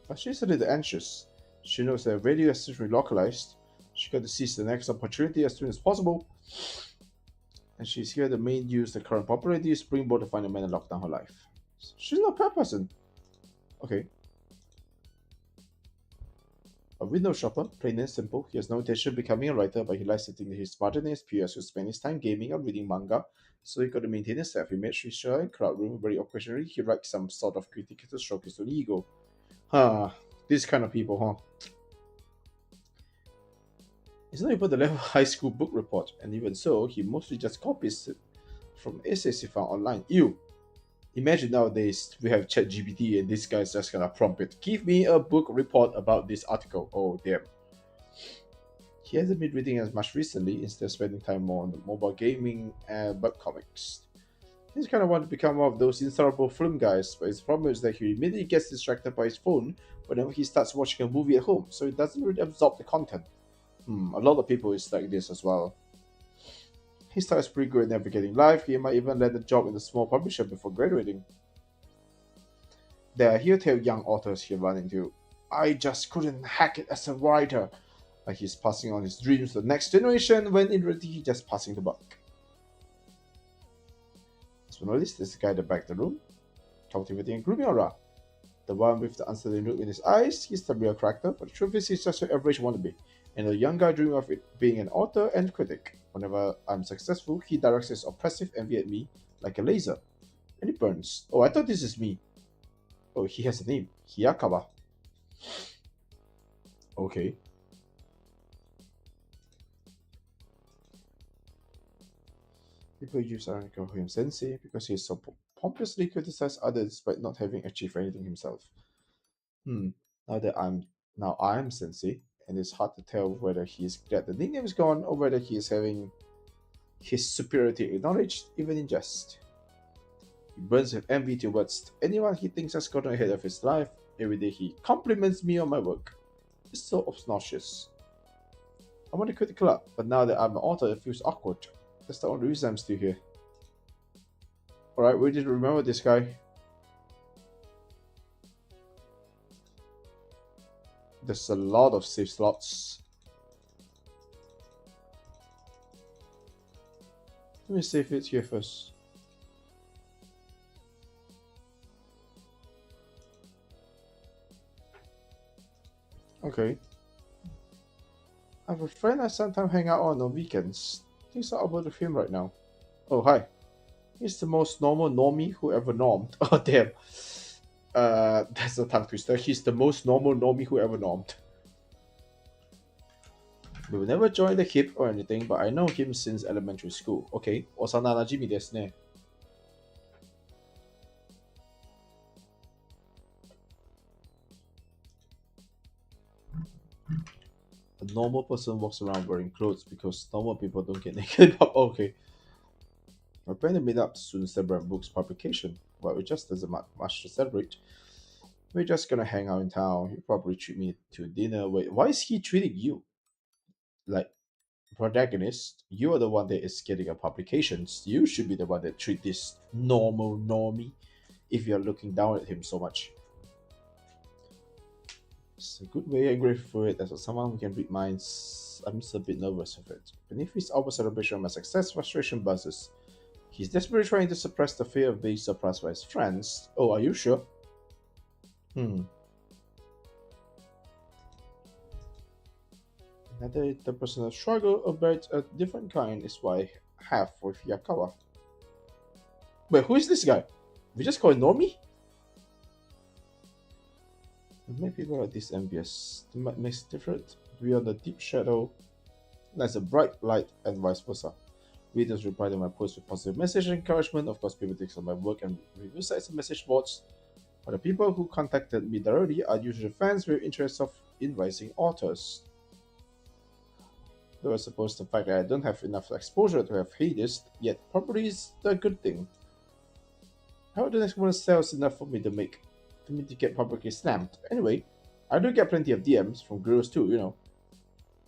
But she's a little anxious. She knows that radio is essentially localized. She got to seize the next opportunity as soon as possible. And she's here the main use the current popularity springboard to find a man and lock down her life. She's not a bad person. Okay. A window shopper, plain and simple. He has no intention of becoming a writer, but he likes to think that he's smarter than his peers who spend his time gaming or reading manga, so he got to maintain his self-image. He's shy and crowd room. Very occasionally, he writes some sort of critique to stroke his own ego. Huh. These kind of people, huh? It's not even the level of high school book report, and even so, he mostly just copies it from essays he found online. Ew. Imagine nowadays we have ChatGPT and this guy's just gonna prompt it. Give me a book report about this article. Oh damn. He hasn't been reading as much recently, instead spending time more on the mobile gaming and webcomics. He's kind of want to become one of those insufferable film guys, but his problem is that he immediately gets distracted by his phone whenever he starts watching a movie at home, so he doesn't really absorb the content. A lot of people is like this as well. He starts pretty good at navigating life. He might even land a job in a small publisher before graduating. There are here tale young authors he run into. I just couldn't hack it as a writer. Like he's passing on his dreams to the next generation when in reality he's just passing the buck. So notice this guy at the back of the room, cultivating a gloomy aura. The one with the uncertain look in his eyes, he's the real character, but the truth is he's just an average wannabe, and a young guy dreaming of it being an author and critic. Whenever I'm successful, he directs his oppressive envy at me like a laser, and it burns. Oh, I thought this is me. Oh, he has a name, Hiyakawa. Okay. People use irony call him sensei because he is so pompously criticized others despite not having achieved anything himself. Now I am sensei, and it's hard to tell whether he is glad the nickname is gone or whether he is having his superiority acknowledged, even in jest. He burns with envy towards anyone he thinks has gotten ahead of his life. Every day he compliments me on my work. It's so obnoxious. I want to quit the club, but now that I'm an author, it feels awkward. That's the only reason I'm still here. Alright, we did remember this guy. There's a lot of save slots. Let me save it here first. Okay. I have a friend I sometimes hang out on weekends. Things are over with him right now. Oh, hi. He's the most normal normie who ever normed. Oh, damn. That's a tongue twister. He's the most normal normie who ever normed. We will never join the hip or anything, but I know him since elementary school. Okay, Osana najimi desu ne. A normal person walks around wearing clothes because normal people don't get naked. Okay. My plan to meet up soon to celebrate book's publication, but it just doesn't much to celebrate. We're just gonna hang out in town. He'll probably treat me to dinner. Wait, why is he treating you? Like, protagonist, you are the one that is getting a publications. You should be the one that treat this normal normie if you're looking down at him so much. It's a good way. I'm grateful for it. As someone who can read minds, I'm just a bit nervous of it. Beneath his over celebration of my success, frustration buzzes. He's desperately trying to suppress the fear of being surprised by his friends. Oh, are you sure? Another interpersonal struggle, albeit a different kind, is what I have with Yakawa. Wait, who is this guy? We just call him Normie? Many people are this envious. The map makes it different. Beyond the deep shadow lies a bright light, and vice versa. Readers reply to my posts with positive message and encouragement. Of course, people take on my work and review sites and message boards. But the people who contacted me directly are usually fans with interest in rising authors. Though I suppose the fact that I don't have enough exposure to have haters yet probably is a good thing. How the next one sells enough for me to get publicly snapped. Anyway, I do get plenty of DMs from girls too, you know.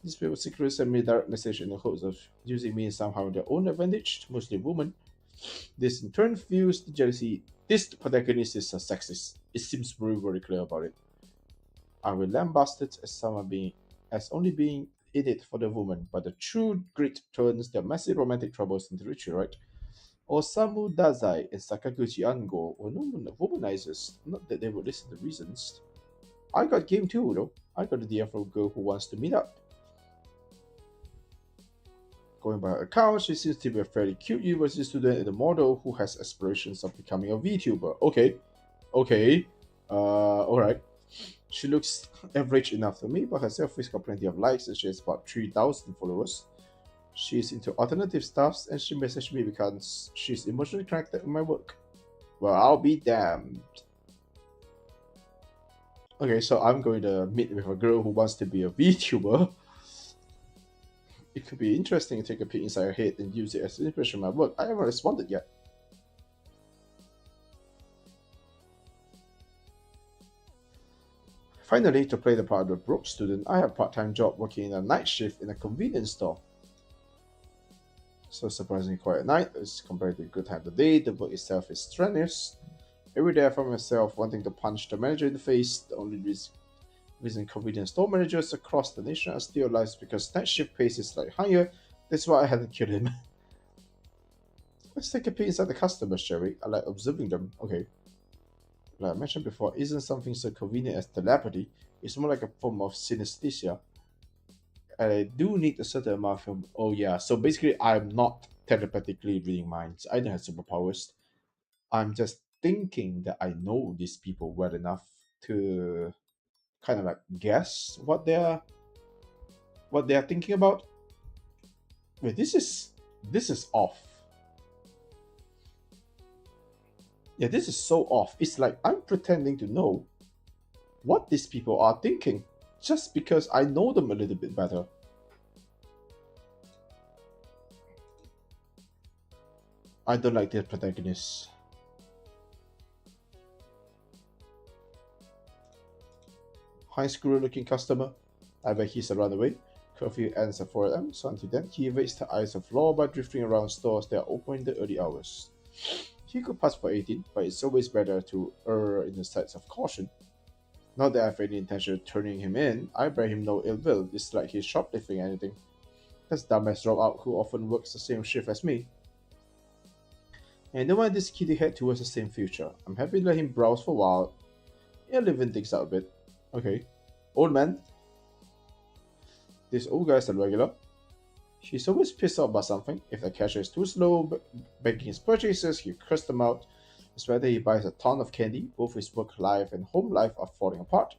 These people secretly send me direct message in the hopes of using me somehow in their own advantage, mostly women. This in turn fuels the jealousy. This protagonist is a sexist. It seems very, very clear about it. I will lambast it as only being in it for the woman, but the true grit turns their massive romantic troubles into ritual, right? Osamu Dazai and Sakaguchi Ango were known womanizers, not that they would listen to reasons. I got game too, though. I got a DM from a girl who wants to meet up. Going by her account, she seems to be a fairly cute university student and a model who has aspirations of becoming a VTuber. Okay. Alright. She looks average enough to me, but her selfie's got plenty of likes and she has about 3,000 followers. She's into alternative stuffs and she messaged me because she's emotionally connected with my work. Well, I'll be damned. Okay, so I'm going to meet with a girl who wants to be a VTuber. It could be interesting to take a peek inside her head and use it as inspiration for my work. I haven't responded yet. Finally, to play the part of a broke student, I have a part-time job working in a night shift in a convenience store. So surprisingly quiet at night as compared to a good time of the day. The work itself is strenuous. Every day I find myself wanting to punch the manager in the face. The only reason convenience store managers across the nation are still alive is because night shift pays is slightly higher. That's why I had to kill him. Let's take a peek inside the customers, shall we? I like observing them. Okay. Like I mentioned before, isn't something so convenient as telepathy. It's more like a form of synesthesia. I do need a certain amount of. Oh yeah, so basically I'm not telepathically reading minds. I don't have superpowers. I'm just thinking that I know these people well enough to kind of like guess what they're thinking about. Wait, this is off. Yeah, this is so off. It's like I'm pretending to know what these people are thinking just because I know them a little bit better. I don't like their protagonists. High school looking customer. I bet he's a runaway. Curfew ends at 4 am, so until then, he evades the eyes of law by drifting around stores that are open in the early hours. He could pass for 18, but it's always better to err in the sides of caution. Not that I have any intention of turning him in, I bear him no ill will. It's like he's shoplifting anything. That's dumbass dropout who often works the same shift as me. And I don't want this kid to head towards the same future. I'm happy to let him browse for a while. Yeah, living things out a bit. Okay. Old man. This old guy's a regular. He's always pissed off about something. If the cashier is too slow making his purchases, he curses them out. It's whether he buys a ton of candy. Both his work life and home life are falling apart.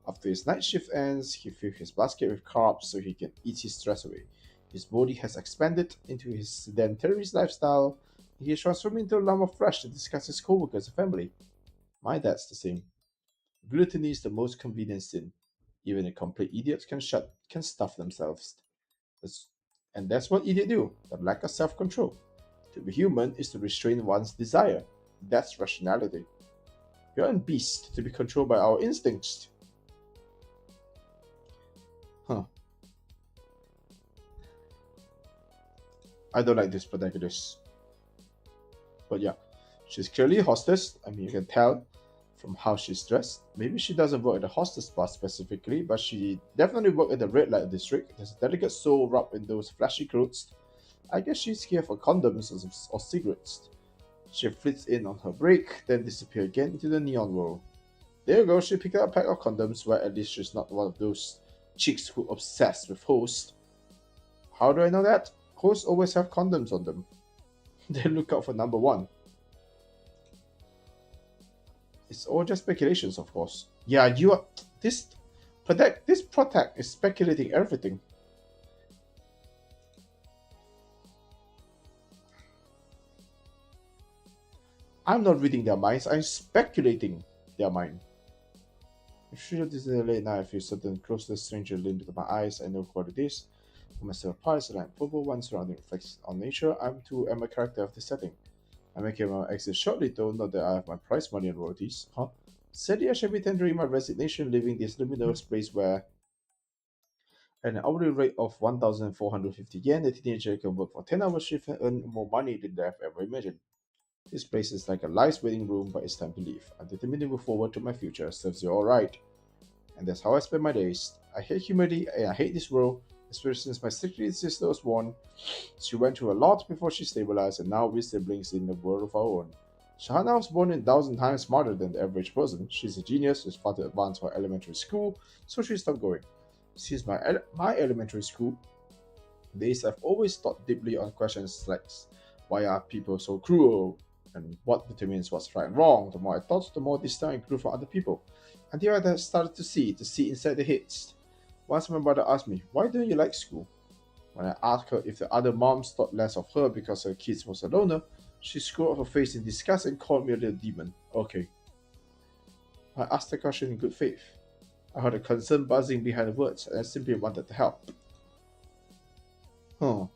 After his night shift ends, he fills his basket with carbs so he can eat his stress away. His body has expanded into his sedentary lifestyle. He is transformed into a lump of flesh to disgust his co-workers and family. My dad's the same. Gluttony is the most convenient sin. Even a complete idiot can stuff themselves. And that's what idiots do. The lack of self-control. To be human is to restrain one's desire. That's rationality. We aren't beasts to be controlled by our instincts. Huh. I don't like this protagonist. But yeah, she's clearly a hostess. I mean, you can tell from how she's dressed. Maybe she doesn't work at the hostess bar specifically, but she definitely worked at the red light district. There's a delicate soul wrapped in those flashy clothes. I guess she's here for condoms or cigarettes. She flits in on her break, then disappears again into the neon world. There you go, she picked up a pack of condoms, where at least she's not one of those chicks who obsessed with hosts. How do I know that? Hosts always have condoms on them. They look out for number one. It's all just speculations, of course. Yeah, you are this protect is speculating everything. I'm not reading their minds, I'm speculating their mind. I'm sure this is a late night. I feel certain close to the stranger limb to my eyes. I know what it is. For myself, parts like purple one surrounding reflects on nature. I'm a character of the setting. I may get my exit shortly though, not that I have my prize money and royalties. Huh? Sadly, I shall be tendering my resignation, leaving this liminal space where at an hourly rate of 1,450 yen, a teenager can work for 10 hours shift and earn more money than I've ever imagined. This place is like a nice waiting room, but it's time to leave. I'm determined to move forward to my future. Serves you alright. And that's how I spend my days. I hate humidity and I hate this world, especially since my sister was born. She went through a lot before she stabilized, and now we're siblings in a world of our own. Shahana was born 1,000 times smarter than the average person. She's a genius, she's far too advanced for elementary school, so she stopped going. Since my elementary school days, I've always thought deeply on questions like why are people so cruel and what determines what's right and wrong. The more I thought, the more distant I grew from other people. until I started to see the seed inside the heads. Once my brother asked me, "Why don't you like school?" When I asked her if the other moms thought less of her because her kids was a loner, she screwed up her face in disgust and called me a little demon. Okay. I asked the question in good faith. I heard a concern buzzing behind the words, and I simply wanted to help. Huh.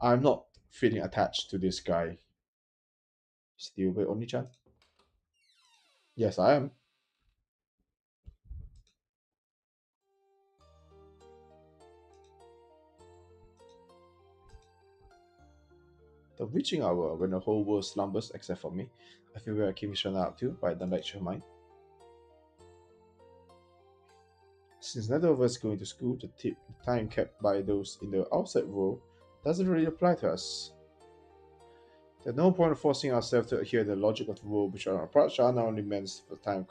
I'm not feeling attached to this guy. Still with Oni-chan? Yes, I am. The witching hour, when the whole world slumbers except for me. I feel where I came shut out too, but I don't like your mind. Since neither of us going to school, the time kept by those in the outside world doesn't really apply to us. There's no point in forcing ourselves to adhere to the logic of the world, which our approach are not only meant for time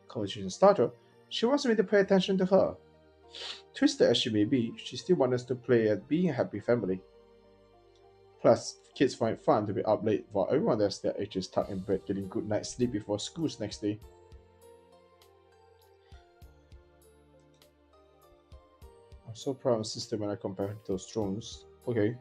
conversation starter. She wants me to pay attention to her. Twisted as she may be, she still wants us to play at being a happy family. Plus, kids find it fun to be up late while everyone else their age is tucked in bed getting good night's sleep before school's next day. I'm so proud of my sister when I compare her to those drones. Okay.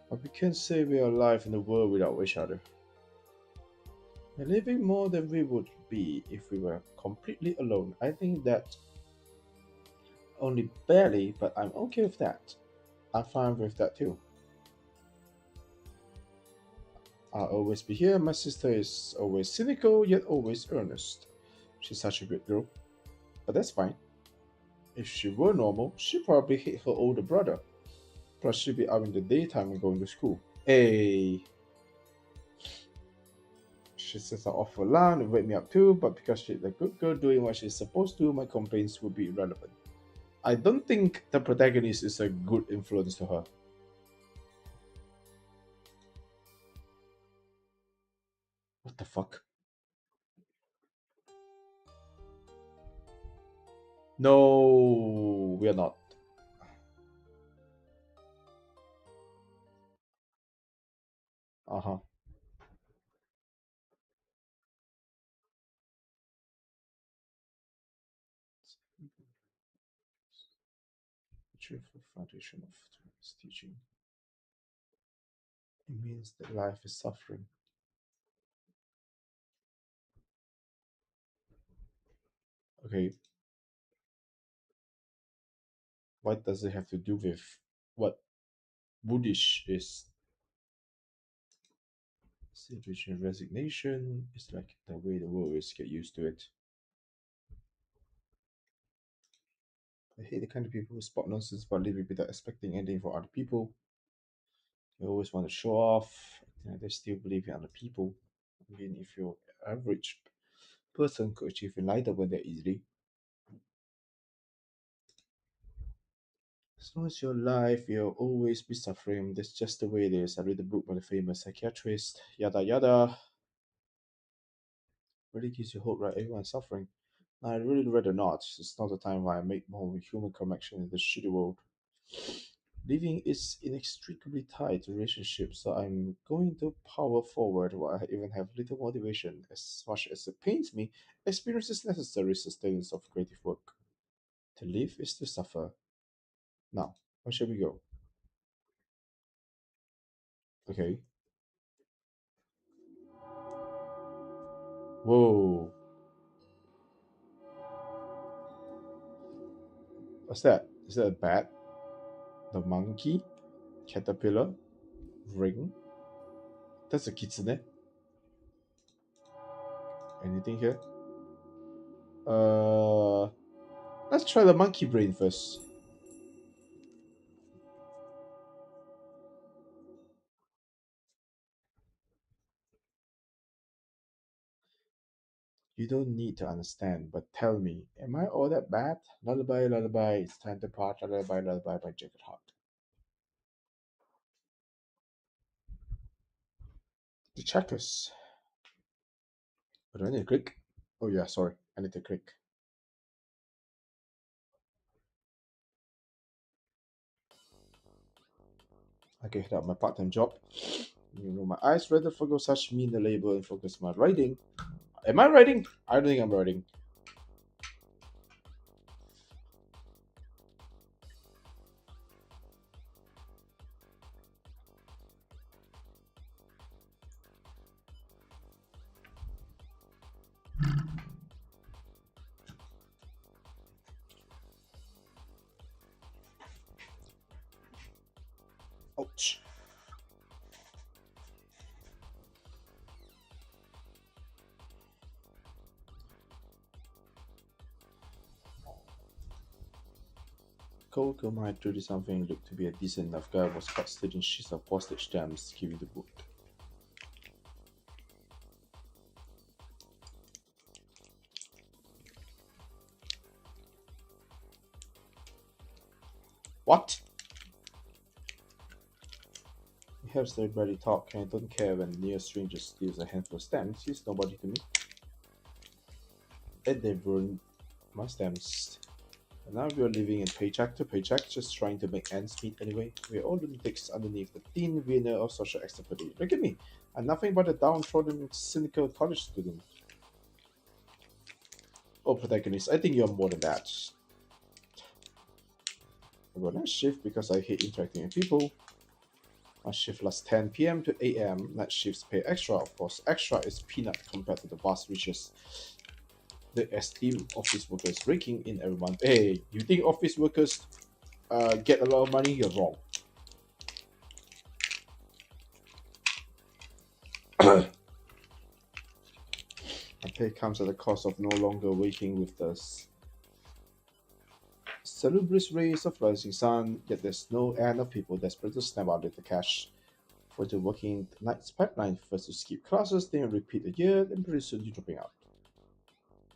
But we can't say we are alive in a world without each other. We're living more than we would be if we were completely alone. I think that only barely, but I'm okay with that. I'm fine with that too. I'll always be here. My sister is always cynical, yet always earnest. She's such a good girl. But that's fine. If she were normal, she'd probably hate her older brother. Plus, she'd be out in the daytime and going to school. Hey, she sets her off for lunch and wake me up too, but because she's a good girl doing what she's supposed to, my complaints would be irrelevant. I don't think the protagonist is a good influence to her. What the fuck? No, we are not. Uh huh. The truthful foundation of this teaching. It means that life is suffering. Okay, what does it have to do with what Buddhist is? Situation resignation is like the way the world is get used to it. I hate the kind of people who spot nonsense but live without expecting anything from other people. They always want to show off. They still believe in other people. I mean, if your average person could achieve enlightenment that easily, as long as you're alive, you'll always be suffering. That's just the way it is. I read the book by the famous psychiatrist. Yada yada. Really gives you hope, right? Everyone's suffering. I really rather not. It's not the time where I make more human connection in this shitty world. Living is inextricably tied to relationships, so I'm going to power forward while I even have little motivation. As much as it pains me, experience is necessary sustenance of creative work. To live is to suffer. Now, where shall we go? Okay. Whoa. What's that? Is that a bat? The monkey? Caterpillar? Ring? That's a kitsune. Anything here? Uh, let's try the monkey brain first. You don't need to understand, but tell me, am I all that bad? Lullaby, lullaby, it's time to part. Lullaby, lullaby by Jacket Heart. The checkers. Oh, do I need to click? Oh yeah, sorry. I need to click. I can hit up my part-time job. You know, my eyes rather forgo such mean the label and focus my writing. Am I writing? I don't think I'm writing. Ouch. Coco might 30-something looked to be a decent enough guy was caught stealing sheets of postage stamps, giving the book. What? He helps everybody talk and I don't care when near stranger steals a handful of stamps. He's nobody to me. And they ruined my stamps. And now we are living in paycheck to paycheck, just trying to make ends meet anyway. We are all lunatics underneath the thin veneer of social acceptability. Look at me. I'm nothing but a downtrodden, cynical college student. Oh, protagonist, I think you're more than that. I got night shift because I hate interacting with people. My shift lasts 10 p.m. to 8 a.m. Night shifts pay extra, of course. Extra is peanut compared to the vast riches the esteemed office workers raking in every month. Hey, you think office workers get a lot of money? You're wrong. My pay comes at the cost of no longer waking with the salubrious rays of rising sun, yet there's no end of people desperate to snap out of the cash. For the working night's pipeline, first to skip classes, then repeat a year, then pretty soon you're dropping out.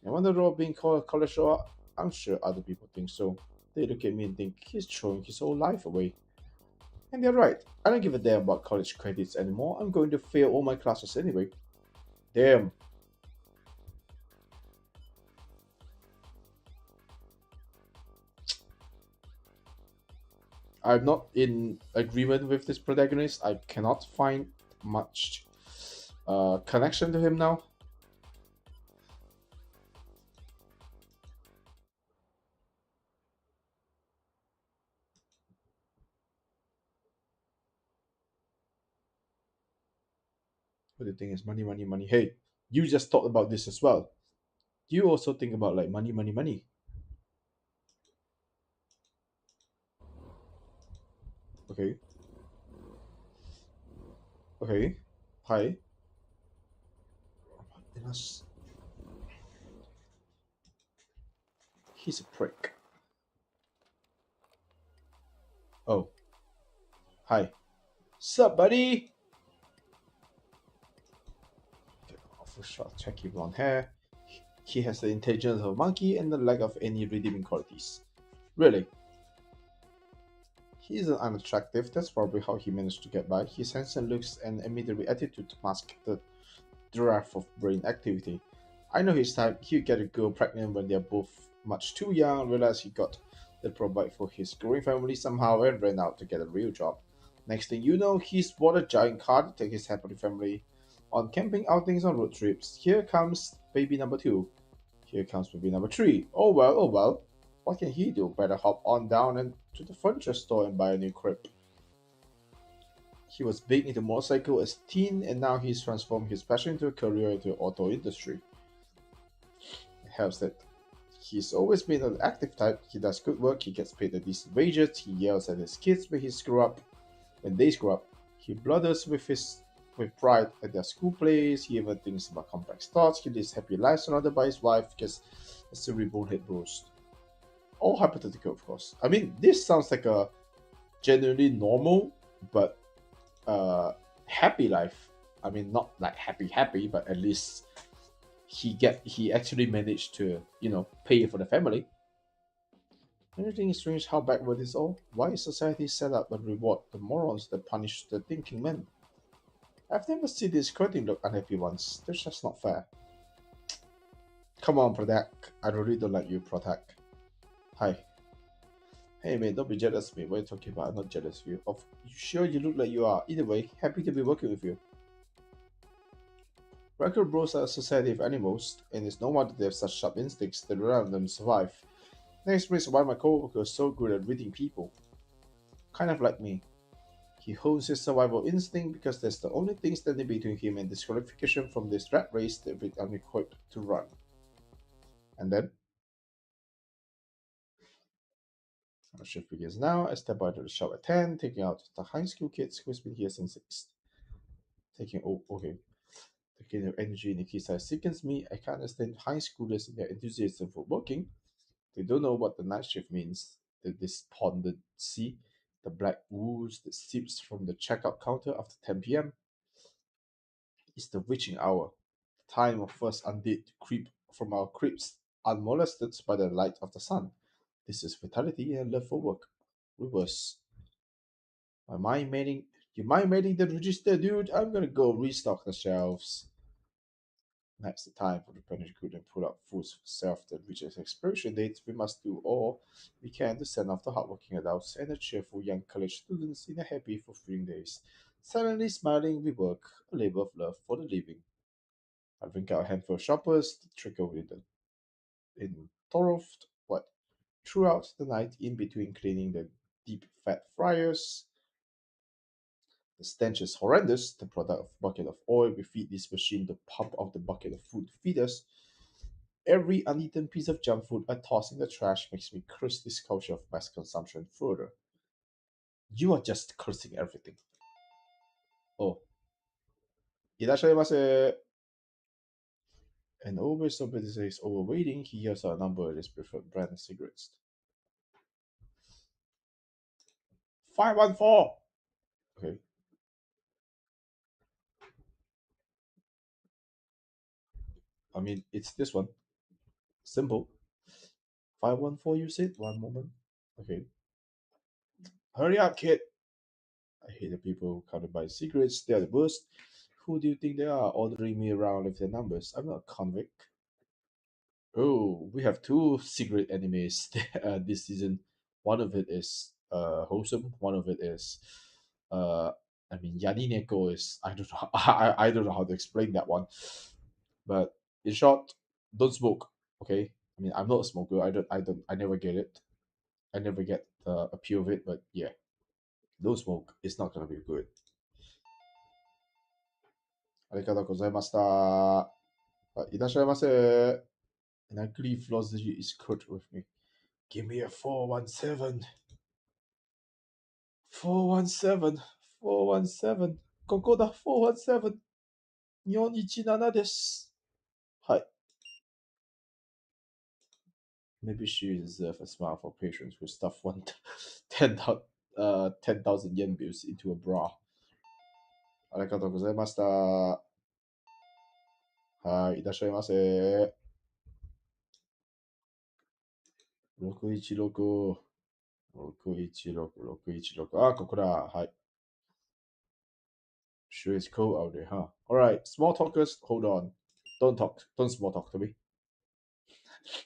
And when the role being called a college role, I'm sure other people think so. They look at me and think he's throwing his whole life away. And they're right. I don't give a damn about college credits anymore. I'm going to fail all my classes anyway. Damn. I'm not in agreement with this protagonist. I cannot find much connection to him now. But the thing is, money, money, money. Hey, you just thought about this as well. Do you also think about like money, money, money? Okay. Okay. Hi. He's a prick. Oh. Hi. Sup, buddy? For short, checky blonde hair. He has the intelligence of a monkey and the lack of any redeeming qualities. Really? He isn't unattractive, that's probably how he managed to get by. His handsome looks and immediate attitude mask the giraffe of brain activity. I know his type, he'd get a girl pregnant when they're both much too young, realize he got to provide for his growing family somehow and ran out to get a real job. Next thing you know, he's bought a giant car to take his happy family on camping outings on road trips. Here comes baby number two. Here comes baby number three. Oh well, oh well. What can he do? Better hop on down and to the furniture store and buy a new crib. He was big into motorcycle as a teen and now he's transformed his passion into a career into the auto industry. It helps that he's always been an active type. He does good work, he gets paid a decent wages, he yells at his kids when they screw up. He blunders with pride at their school plays, he even thinks about complex thoughts, he lives happy lives surrounded by his wife because it's a reborn head roast. All hypothetical, of course. I mean, this sounds like a genuinely normal but happy life. I mean, not like happy, but at least he actually managed to pay for the family. Anything is strange how backward is all? Why is society set up and reward the morons that punish the thinking men? I've never seen this quoting look unhappy once. That's just not fair. Come on, Protect. I really don't like you, Protect. Hi. Hey man, don't be jealous of me. What are you talking about? I'm not jealous of you. Of you sure you look like you are. Either way, happy to be working with you. Record bros are a society of animals, and it's no wonder they have such sharp instincts that rely on them to survive. That explains why my coworker is so good at reading people. Kind of like me. He hones his survival instinct because that's the only thing standing between him and disqualification from this rat race that we're unequipped to run. And then, our shift begins now. I step out of the shop at 10, taking out the high school kids who's been here since 6. Okay. Taking their energy in the key size sickens me. I can't understand high schoolers and their enthusiasm for working. They don't know what the night shift means. The despondency, the black ooze that seeps from the checkout counter after 10 p.m. is the witching hour, the time of first undead to creep from our crypts unmolested by the light of the sun. This is vitality and love for work. Reverse. My mind mailing you mind mailing the register, dude? I'm gonna go restock the shelves. Now's the time for the pantry good and pull out foods for self that reaches expiration dates. We must do all we can to send off the hardworking adults and the cheerful young college students in a happy, fulfilling days. Silently smiling, we work, a labor of love for the living. I bring out a handful of shoppers to trickle in Thorough, what throughout the night in between cleaning the deep fat fryers. The stench is horrendous. The product of bucket of oil we feed this machine to pump out the bucket of food to feed us. Every uneaten piece of junk food I toss in the trash makes me curse this culture of mass consumption further. You are just cursing everything. Oh, いらっしゃいませ. And always somebody says overweighting, he hears our number and his preferred brand of cigarettes. 514! Okay. I mean, it's this one. Simple. 514, you said? One moment. Okay. Hurry up, kid. I hate the people who come to buy cigarettes. They are the worst. Who do you think they are ordering me around with their numbers? I'm not a convict. Oh, we have two cigarette animes this season. One of it is wholesome. One of it is, uh, I mean, Yanineko is I don't know I don't know how to explain that one, but in short, don't smoke. Okay, I mean I'm not a smoker. I never get it. I never get the appeal of it. But yeah, don't smoke. It's not gonna be good. ありがとうございました。いらっしゃいませ. An ugly philosophy is cut with me. Give me a 417. 417. 417. ここだ、417. 417です。はい。Maybe she deserves a smile for patrons who stuff 10,000 yen bills into a bra. ありがとうございました。はい、いらっしゃいませ。616。616、616。あ、ここだ。はい。Sure it's cold out there, huh? Alright, small talkers, hold on. Don't talk. Don't small talk to me.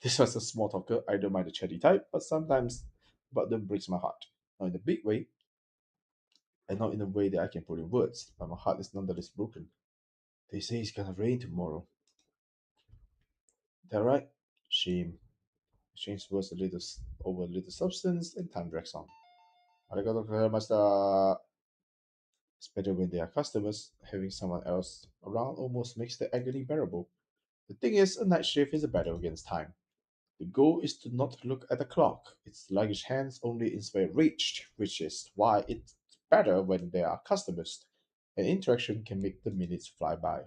This was a small talker. I don't mind the chatty type, but sometimes about them breaks my heart. Not in a big way, and not in a way that I can put in words, but my heart is nonetheless broken. They say it's gonna rain tomorrow. That right? Shame. Exchange words a little over a little substance, and time drags on. ありがとうございました. It's better when they are customers. Having someone else around almost makes the agony bearable. The thing is, a night shift is a battle against time. The goal is to not look at the clock. Its sluggish hands only inspire rage, which is why it's better when there are customers. An interaction can make the minutes fly by.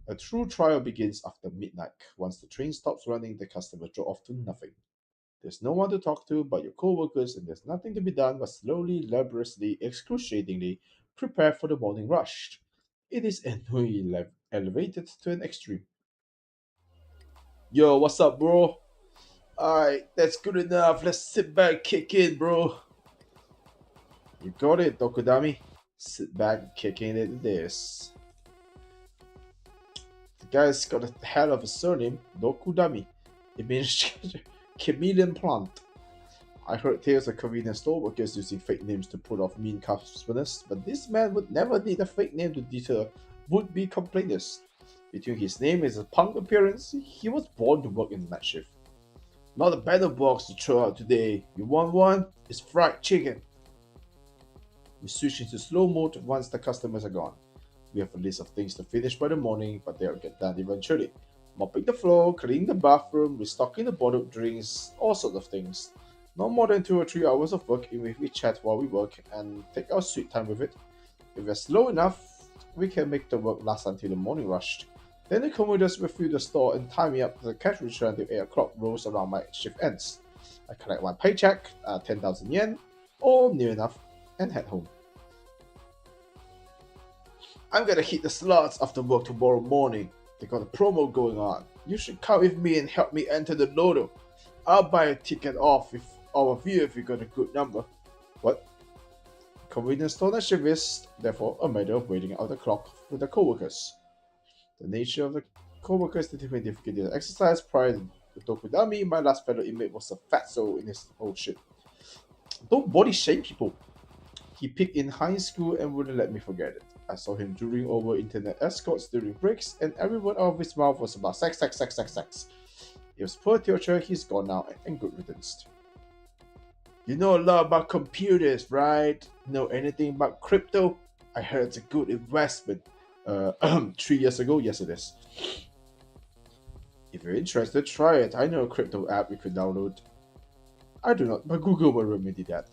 A true trial begins after midnight. Once the train stops running, the customers draw off to nothing. There's no one to talk to but your co-workers, and there's nothing to be done but slowly, laboriously, excruciatingly prepare for the morning rush. It is annoyingly elevated to an extreme. Yo, what's up, bro? Alright, that's good enough. Let's sit back, kick in, bro. You got it, Dokudami. Sit back, kicking it this. The guy's got a hell of a surname, Dokudami. It means chameleon plant. I heard tales of convenience store workers using fake names to put off mean customers, but this man would never need a fake name to deter would-be complainers. Between his name and his punk appearance, he was born to work in the night shift. Not a better box to throw out today. You want one? It's fried chicken. We switch into slow mode once the customers are gone. We have a list of things to finish by the morning, but they'll get done eventually. Mopping the floor, cleaning the bathroom, restocking the bottled drinks, all sorts of things. No more than 2 or 3 hours of work in which we chat while we work and take our sweet time with it. If we're slow enough, we can make the work last until the morning rush. Then the commuters will fill the store and tie me up to the cash register until 8 o'clock rolls around my shift ends. I collect my paycheck, 10,000 yen, or near enough, and head home. I'm gonna hit the slots after work tomorrow morning. They got a promo going on. You should come with me and help me enter the lotto. I'll buy a ticket off with all of you if you got a good number. What? Convenience store night shift is, therefore, a matter of waiting out the clock with the co-workers. The nature of the co-workers determined difficulty of exercise. Prior to Tokudami, my last fellow inmate was a fatso in his whole shit. Don't body shame people. He peaked in high school and wouldn't let me forget it. I saw him during over internet escorts during breaks, and every word out of his mouth was about sex. It was poor teacher, he's gone now, and good riddance. You know a lot about computers, right? Know anything about crypto? I heard it's a good investment. 3 years ago, yes it is. If you're interested, try it. I know a crypto app you could download. I do not, but Google will remedy that.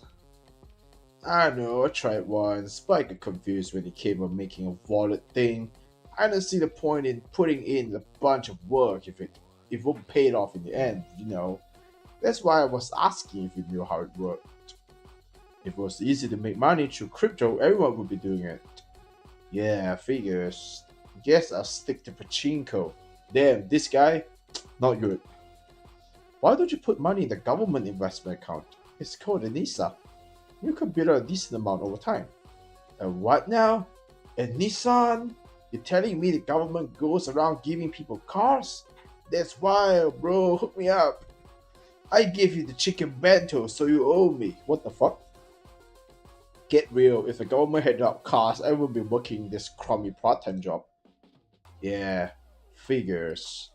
I know, I tried once, but I got confused when it came to making a wallet thing. I don't see the point in putting in a bunch of work if it won't pay it off in the end, you know. That's why I was asking if you knew how it worked. If it was easy to make money through crypto, everyone would be doing it. Yeah, figures. Guess I'll stick to pachinko. Damn, this guy, not good. Why don't you put money in the government investment account? It's called a NISA. You can build a decent amount over time. And what now? A Nissan? You're telling me the government goes around giving people cars? That's wild, bro. Hook me up. I gave you the chicken bento, so you owe me. What the fuck? Get real. If the government had out cars, I would be working this crummy part-time job. Yeah, figures.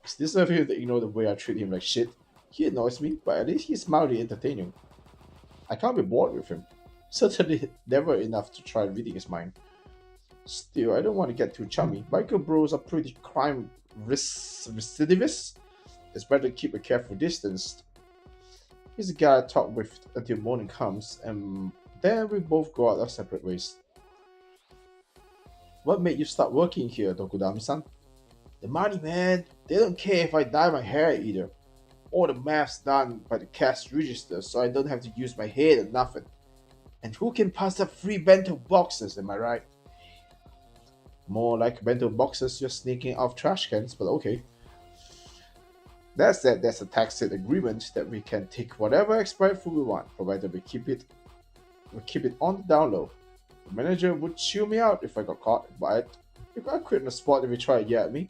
Is this a him to ignore the way I treat him like shit? He annoys me, but at least he's mildly entertaining. I can't be bored with him. Certainly never enough to try reading his mind. Still, I don't want to get too chummy. Biker bros are pretty crime recidivists. It's better to keep a careful distance. He's a guy I talk with until morning comes, and then we both go out our separate ways. What made you start working here, Tokudami-san? The money, man. They don't care if I dye my hair either. All the math's done by the cash register, so I don't have to use my head or nothing. And who can pass up free bento boxes, am I right? More like bento boxes you're sneaking out of trash cans, but okay. That's a tacit agreement that we can take whatever expired food we want, provided we keep it on the down low. The manager would chew me out if I got caught, but I quit on the spot if he tried to yell at me.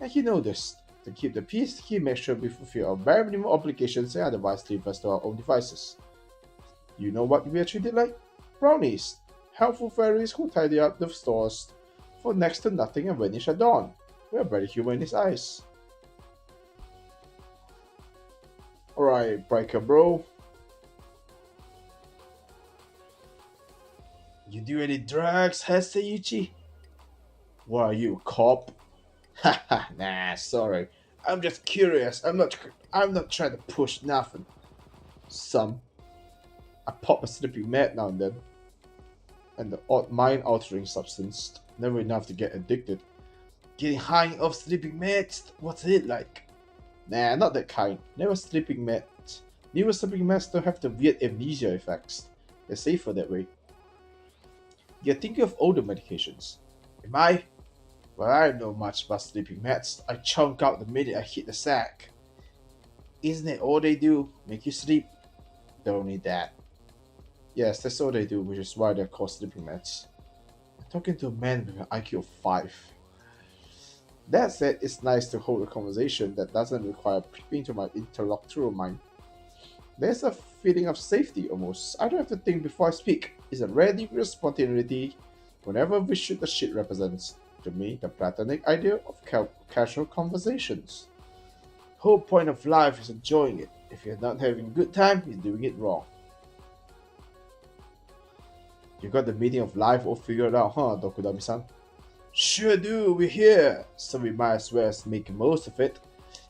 And he knows this. To keep the peace, he makes sure we fulfill our bare minimum obligations and otherwise leave us to our own devices. You know what we are treated like? Brownies. Helpful fairies who tidy up the stores for next to nothing and vanish at dawn. We are very human in his eyes. Alright, biker bro. You do any drugs, Hasayuchi? What are you, a cop? Haha, nah, sorry. I'm just curious. I'm not trying to push nothing. Some. I pop a sleeping mat now and then. And the odd mind-altering substance. Never enough to get addicted. Getting high off sleeping mats? What's it like? Nah, not that kind. Never sleeping mats. Newer sleeping mats don't have the weird amnesia effects. They're safer that way. You're thinking of older medications. Am I? Well, I don't know much about sleeping mats. I chunk out the minute I hit the sack. Isn't it all they do? Make you sleep? Don't need that. Yes, that's all they do, which is why they're called sleeping meds. I'm talking to a man with an IQ of 5. That said, it's nice to hold a conversation that doesn't require peeping into my interlocutor mind. There's a feeling of safety almost. I don't have to think before I speak. It's a rare degree of spontaneity whenever we shoot the shit represents, to me, the platonic idea of casual conversations. Whole point of life is enjoying it. If you're not having a good time, you're doing it wrong. You got the meaning of life all figured out, huh, Dokudami-san? Sure do, we're here, so we might as well make the most of it.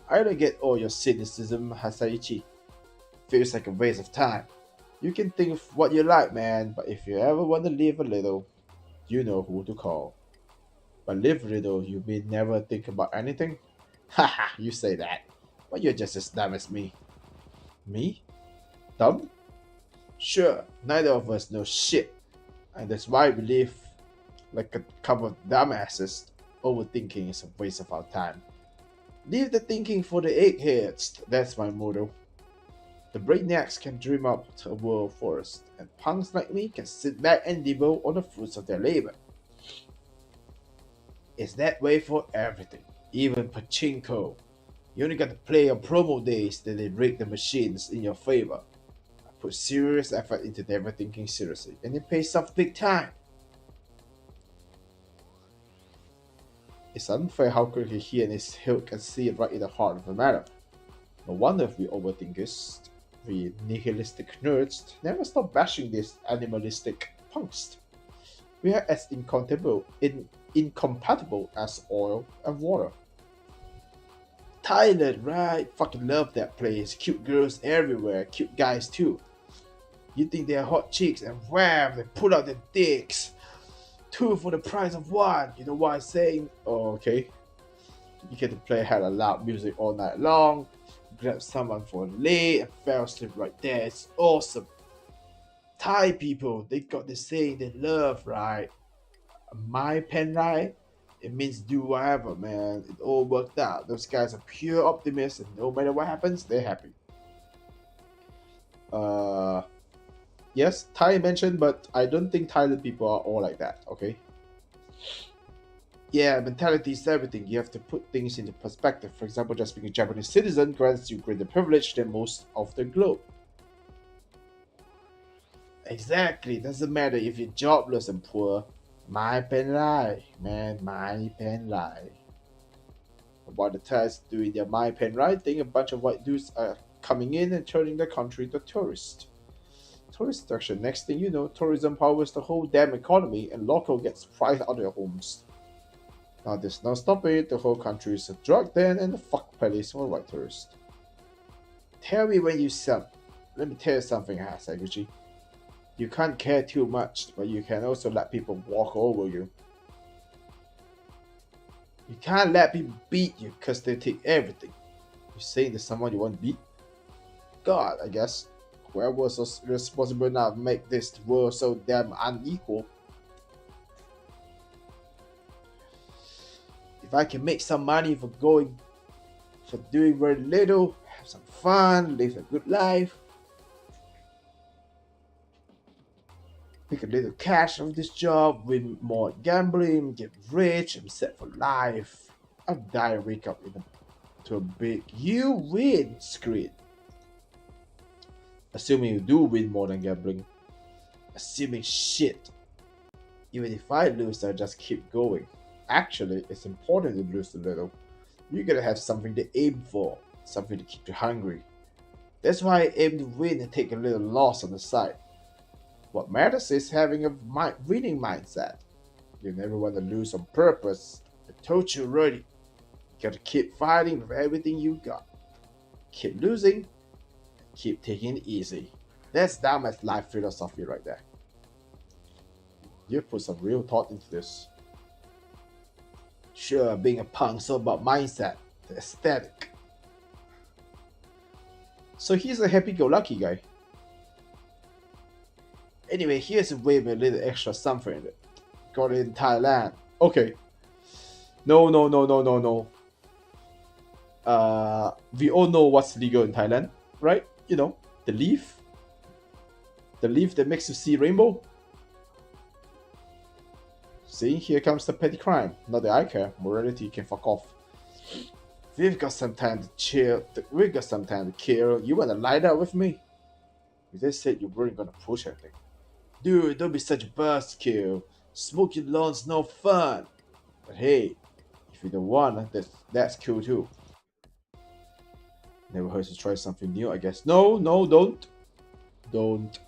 I don't get all your cynicism, Hasaichi. Feels like a waste of time. You can think of what you like, man, but if you ever want to live a little, you know who to call. But live little, you mean never think about anything? Haha, you say that, but you're just as dumb as me. Me? Dumb? Sure, neither of us knows shit, and that's why we live like a couple of dumbasses. Overthinking is a waste of our time. Leave the thinking for the eggheads, that's my motto. The brainiacs can dream up a world for us, and punks like me can sit back and nibble on the fruits of their labor. It's that way for everything, even pachinko. You only got to play on promo days, then they rig the machines in your favor. I put serious effort into never thinking seriously, and it pays off big time. It's unfair how quickly he and his hilt can see right in the heart of the matter. No wonder if we overthinkers, we nihilistic nerds, never stop bashing these animalistic punks. We are as incompatible as oil and water. Thailand, right? Fucking love that place. Cute girls everywhere, cute guys too. You think they're hot chicks, and wham, they pull out their dicks. 2 for the price of 1. You know what I'm saying? Oh, okay. You get to play hella loud music all night long, grab someone for a lay, and fell asleep right there. It's awesome. Thai people, they got this saying they love, right? My pen right? It means do whatever, man. It all worked out. Those guys are pure optimists, and no matter what happens, they're happy. Yes, Thai mentioned, but I don't think Thailand people are all like that, okay? Yeah, mentality is everything. You have to put things into perspective. For example, just being a Japanese citizen grants you greater privilege than most of the globe. Exactly. Doesn't matter if you're jobless and poor. My pen lie, man. My pen lie. While the Thais doing their my pen right thing, a bunch of white dudes are coming in and turning the country into tourist. Tourist attraction. Next thing you know, tourism powers the whole damn economy, and local gets priced out of their homes. Now there's no stopping it. The whole country is a drug den and the fuck place for white tourists. Tell me when you sell. Let me tell you something, Hasaguchi. You can't care too much, but you can also let people walk over you. You can't let people beat you because they take everything. You saying there's someone you want to beat? God, I guess. Whoever was responsible now to make this world so damn unequal. If I can make some money for doing very little, have some fun, live a good life, make a little cash from this job, win more gambling, get rich, I'm set for life. I'll die and wake up to a big "you win" screen. Assuming you do win more than gambling. Assuming shit. Even if I lose, I just keep going. Actually, it's important to lose a little. You gotta have something to aim for, something to keep you hungry. That's why I aim to win and take a little loss on the side. What matters is having a winning mindset. You never want to lose on purpose. I told you already. You gotta keep fighting with everything you got. Keep losing, keep taking it easy. That's Dharma's life philosophy right there. You put some real thought into this. Sure, being a punk's all about mindset, the aesthetic. So he's a happy-go-lucky guy. Anyway, here's a way with a little extra something in it. Got it in Thailand. Okay. No. We all know what's legal in Thailand, right? You know, the leaf. The leaf that makes you see rainbow? See, here comes the petty crime. Not that I care. Morality can fuck off. We've got some time to chill. We've got some time to kill. You wanna light up with me? You just said you weren't gonna push anything. Dude, don't be such a buzzkill. Smoking alon's no fun. But hey, if you don't wanna, that's cool too. Never hurts to try something new, I guess. No, no, don't. Don't.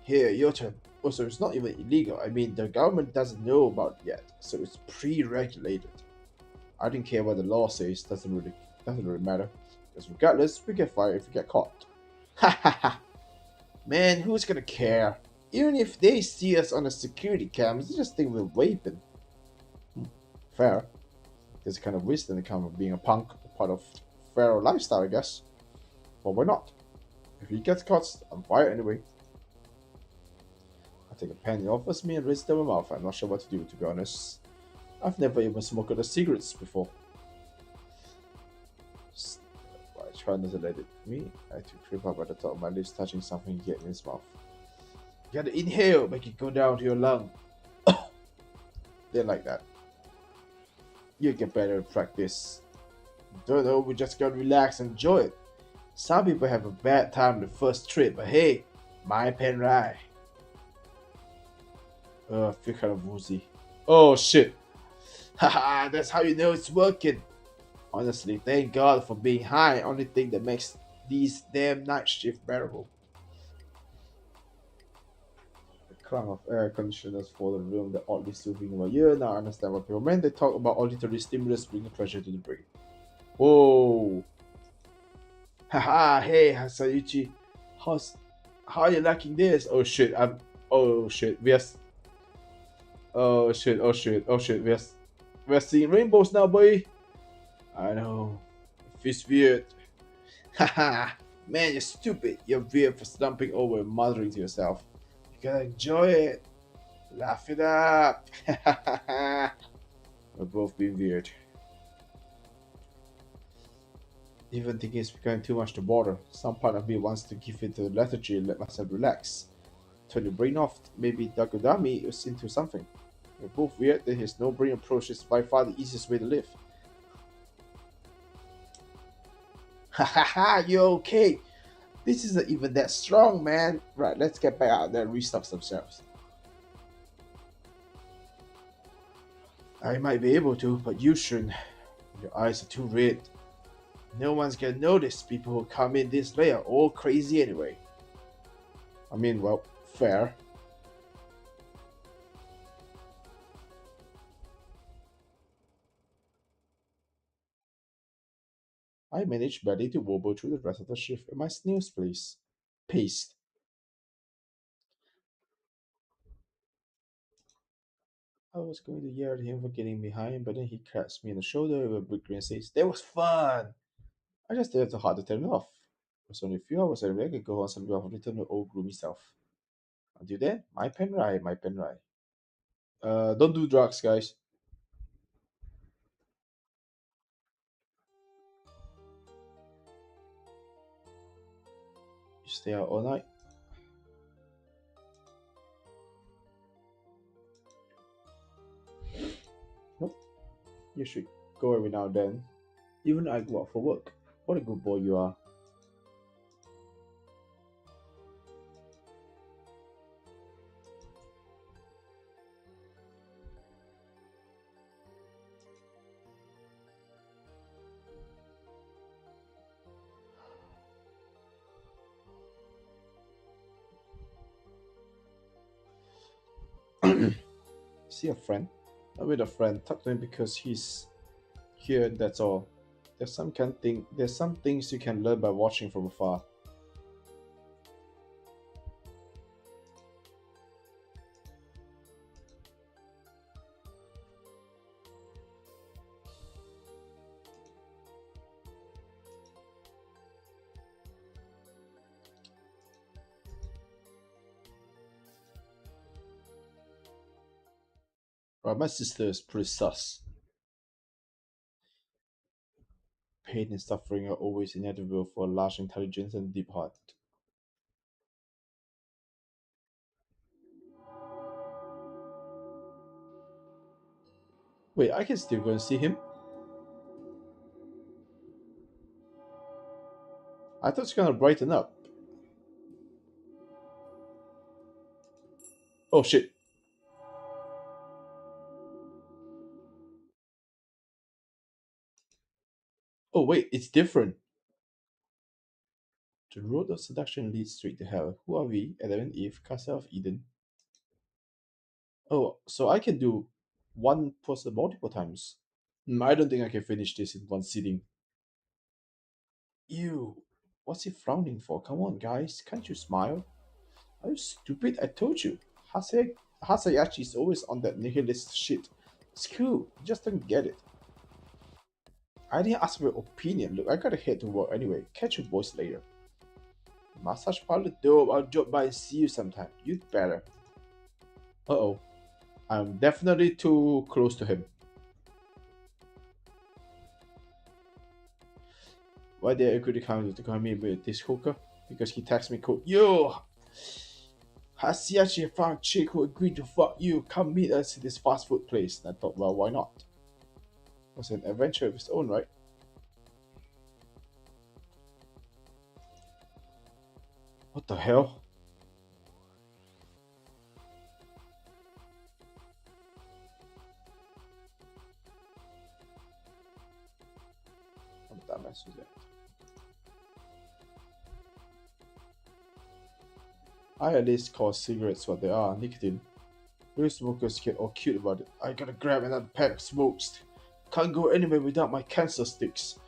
Here, your turn. Also, it's not even illegal. I mean, the government doesn't know about it yet, so it's pre-regulated. I don't care what the law says. Doesn't really matter. Because regardless, we get fired if we get caught. Ha ha ha. Man, who's gonna care? Even if they see us on the security cams, they just think we're vaping. Fair. There's a kind of wisdom that comes from being a punk, part of fair lifestyle, I guess. But why not? If he gets caught, I'm fired anyway. I take a pen he offers me and raise it to my mouth. I'm not sure what to do, to be honest. I've never even smoked the cigarettes before. I try not to let it me. I to creep up at the top of my lips, touching something he had in his mouth. You gotta inhale, make it go down to your lung. They're like that. You get better at practice. Don't know, we just gotta relax and enjoy it. Some people have a bad time the first trip, but hey, my pen right. I feel kind of woozy. Oh shit. Haha, that's how you know it's working. Honestly, thank God for being high. Only thing that makes these damn night shift bearable. The clang of air conditioners for the room, the oddly soothing in my ear. Now I understand what people meant. They talk about auditory stimulus bringing pleasure to the brain. Whoa. Haha, hey Hasayuchi. How are you liking this? Oh shit, oh shit, oh shit, we're seeing rainbows now, boy. I know. It feels weird. Haha, man, you're stupid. You're weird for slumping over and muttering to yourself. You gotta enjoy it. Laugh it up. We're both being weird. Even thinking it's becoming too much to bother. Some part of me wants to give it to lethargy and let myself relax. Turn your brain off. Maybe Dagodami is into something. We're both weird, then his no brain approach is by far the easiest way to live. Ha ha ha, you're okay. This isn't even that strong, man. Right, let's get back out there and restock some shelves. I might be able to, but you shouldn't. Your eyes are too red. No one's gonna notice. People who come in this way are all crazy anyway. I mean, well, fair. I managed barely to wobble through the rest of the shift in my snail's paste. I was going to yell at him for getting behind, but then he claps me on the shoulder with a big grin and says, "That was fun! I just didn't have the heart to turn it off. It was only a few hours anyway, I could go on some off and return to old gloomy self. Until then, my pen ride. Don't do drugs, guys. You stay out all night. Nope, you should go every now and then. Even I go out for work. What a good boy you are. See a friend? Not with a friend. Talk to him because he's here. That's all. There's some things you can learn by watching from afar. Right, my sister is pretty sus. Pain and suffering are always inevitable for a large intelligence and deep heart. Wait, I can still go and see him? I thought it's gonna brighten up. Oh shit. Oh wait, it's different. The road of seduction leads straight to hell. Who are we? Adam and Eve, Castle of Eden. Oh, so I can do one poster multiple times. I don't think I can finish this in one sitting. Ew. What's he frowning for? Come on, guys. Can't you smile? Are you stupid? I told you. Hasayachi is always on that nihilist shit. It's cool. You just don't get it. I didn't ask for your opinion. Look, I gotta head to work anyway. Catch you boys later. Massage parlor dope. I'll drop by and see you sometime. You'd better. Uh-oh. I'm definitely too close to him. Why did I agree to come in with this hooker? Because he texted me code, yo! Hasiachi found a chick who agreed to fuck you. Come meet us at this fast food place. And I thought, well, why not? It was an adventure of its own, right? What the hell? What the mess was that? I at least call cigarettes what they are, nicotine. Real smokers get all cute about it. I gotta grab another pack of smokes. Can't go anywhere without my cancer sticks.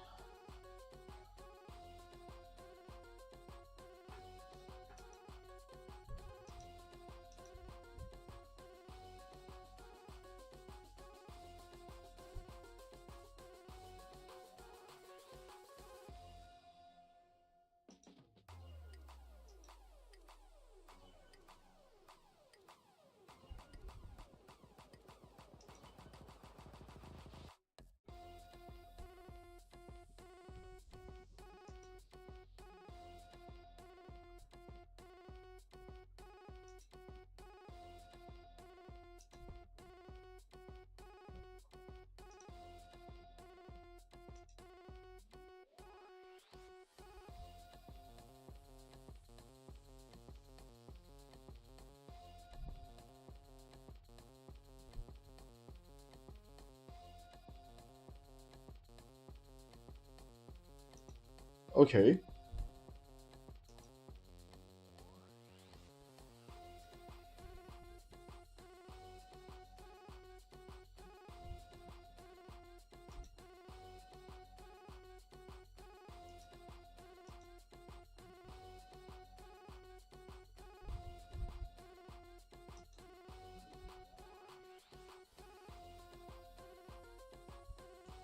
Okay.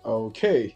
Okay.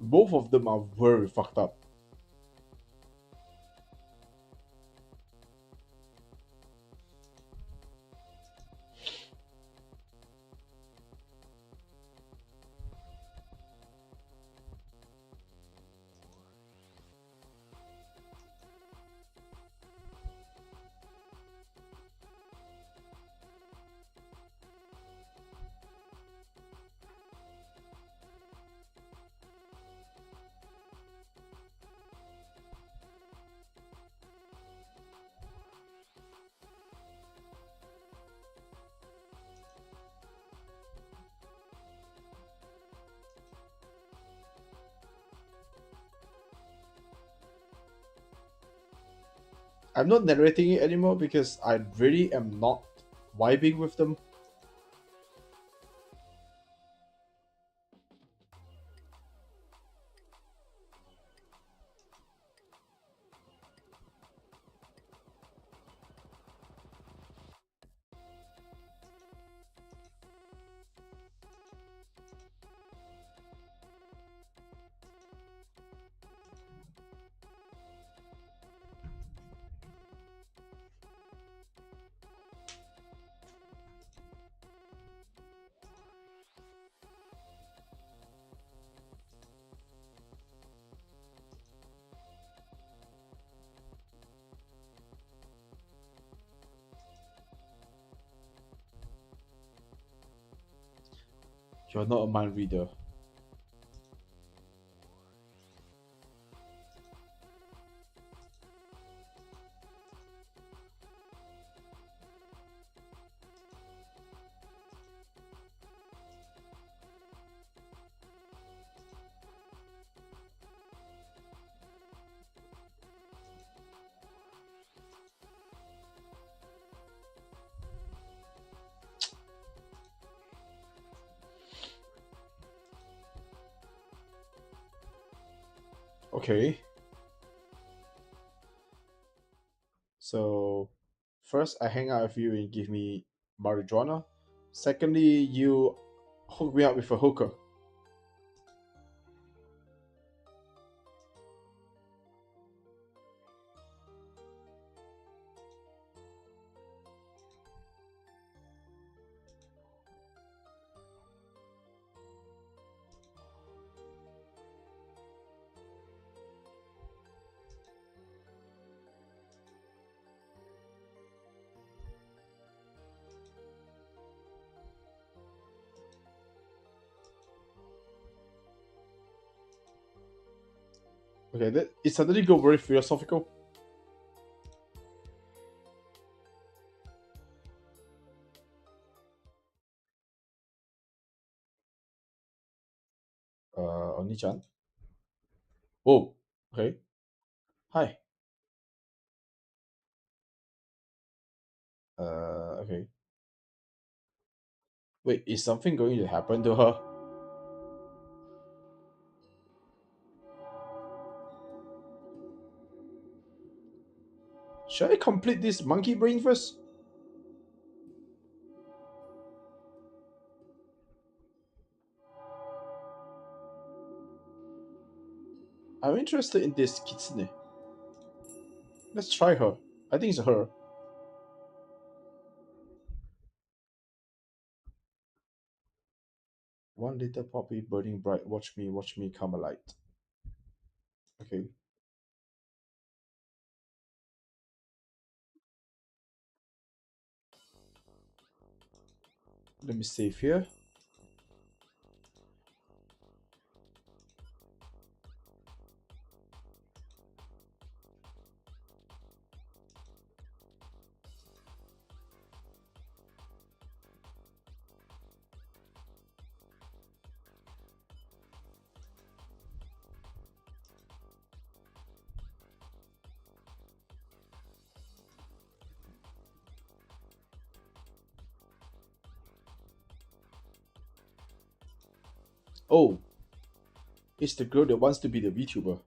Both of them are very fucked up. I'm not narrating it anymore because I really am not vibing with them. You're not a mind reader. Okay. So, first I hang out with you and you give me marijuana. Secondly, you hook me up with a hooker. Okay, it suddenly got very philosophical. Oni-chan. Oh, okay. Hi. Okay. Wait, is something going to happen to her? Should I complete this monkey brain first? I'm interested in this kitsune. Let's try her. I think it's her. One little poppy burning bright. Watch me come alight. Okay. Let me save here. Oh, it's the girl that wants to be the VTuber.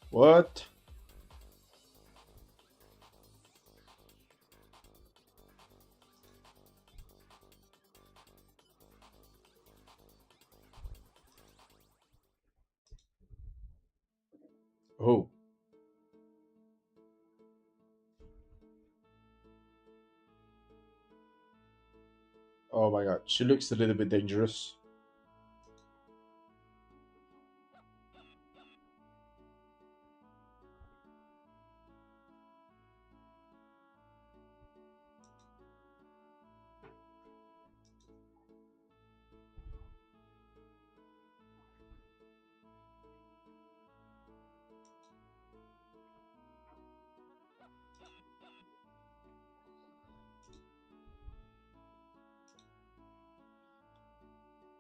What? Oh. Oh my god, she looks a little bit dangerous.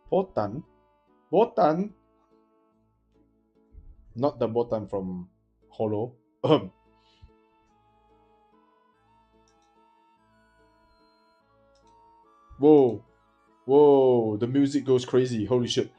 Botan? Botan? Not the Botan from Hollow. Whoa. Whoa, the music goes crazy. Holy shit.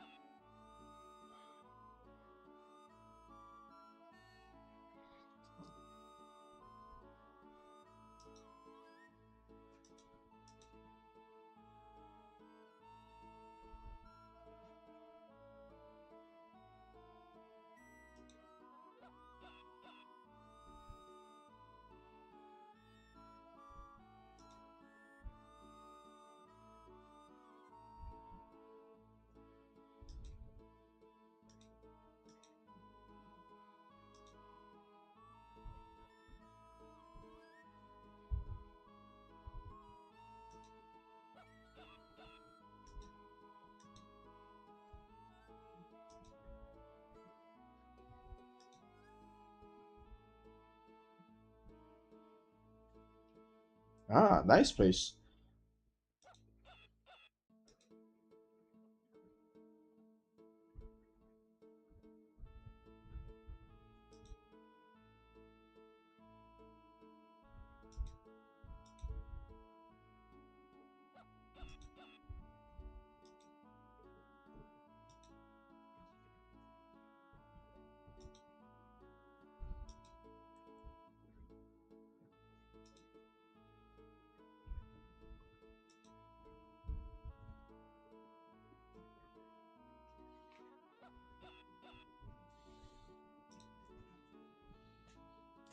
Ah, nice place.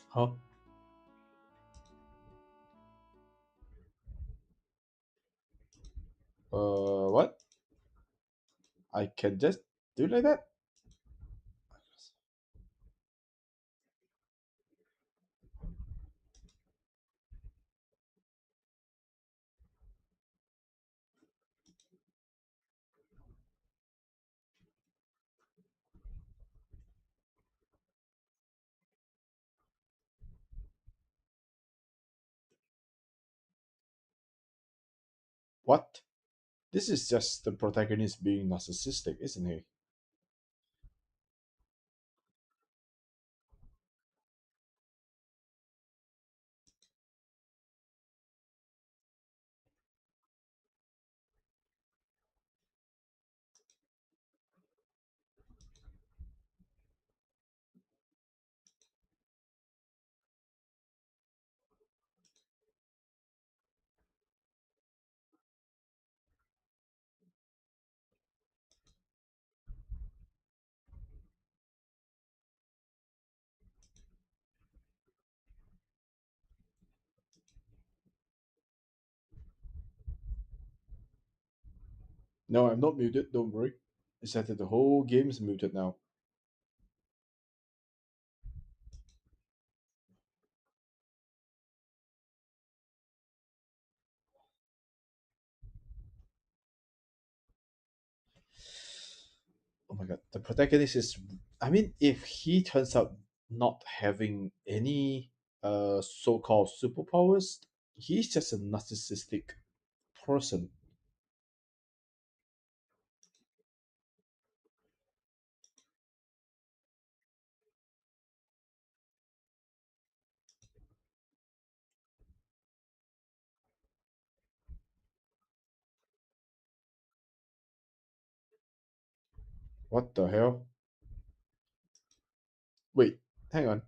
Huh? What? I can just do like that? What? This is just the protagonist being narcissistic, isn't he? No, I'm not muted, don't worry. It's that the whole game's muted now. Oh my god, the protagonist is. I mean, if he turns out not having any so called superpowers, he's just a narcissistic person. What the hell? Wait, hang on.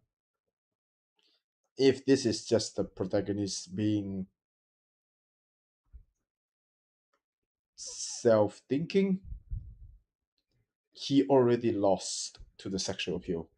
If this is just the protagonist being self thinking, he already lost to the sexual appeal.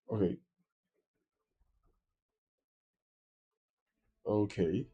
Okay, okay.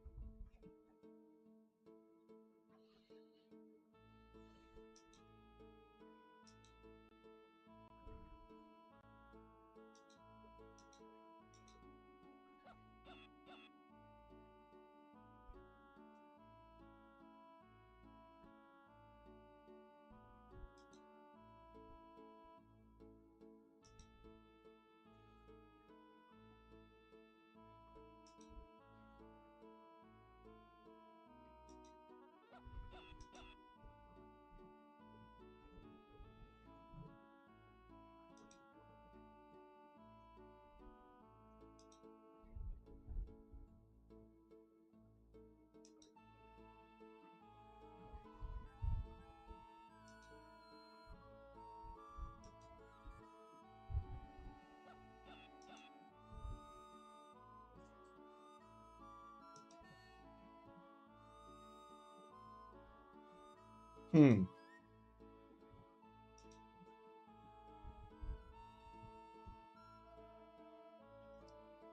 Hmm.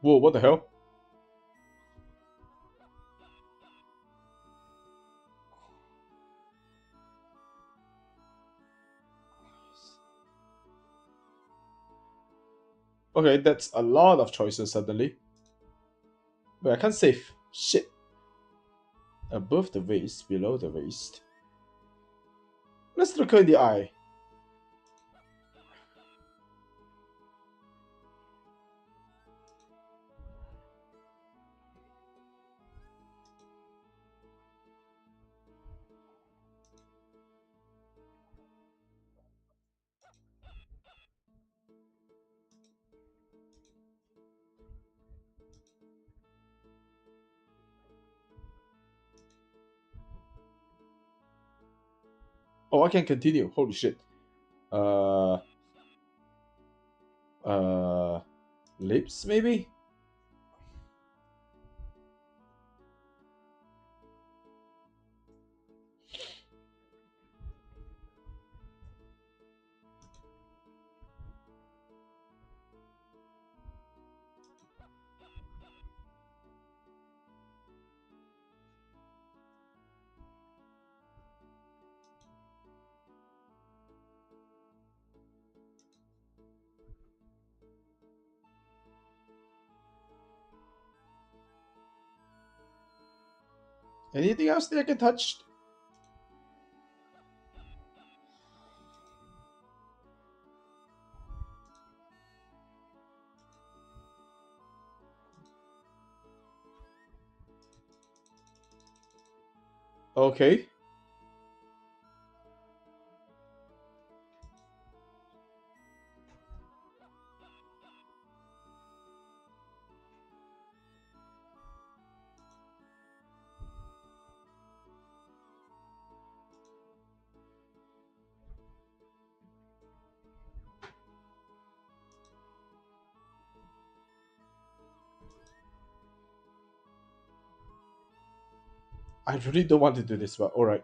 Whoa, what the hell? Okay, that's a lot of choices suddenly. But I can't save. Shit. Above the waist, below the waist. Let's look her in the eye. Oh, I can continue. Holy shit. Uh, uh, lips maybe? Anything else that I can touch? Okay. I really don't want to do this, but alright.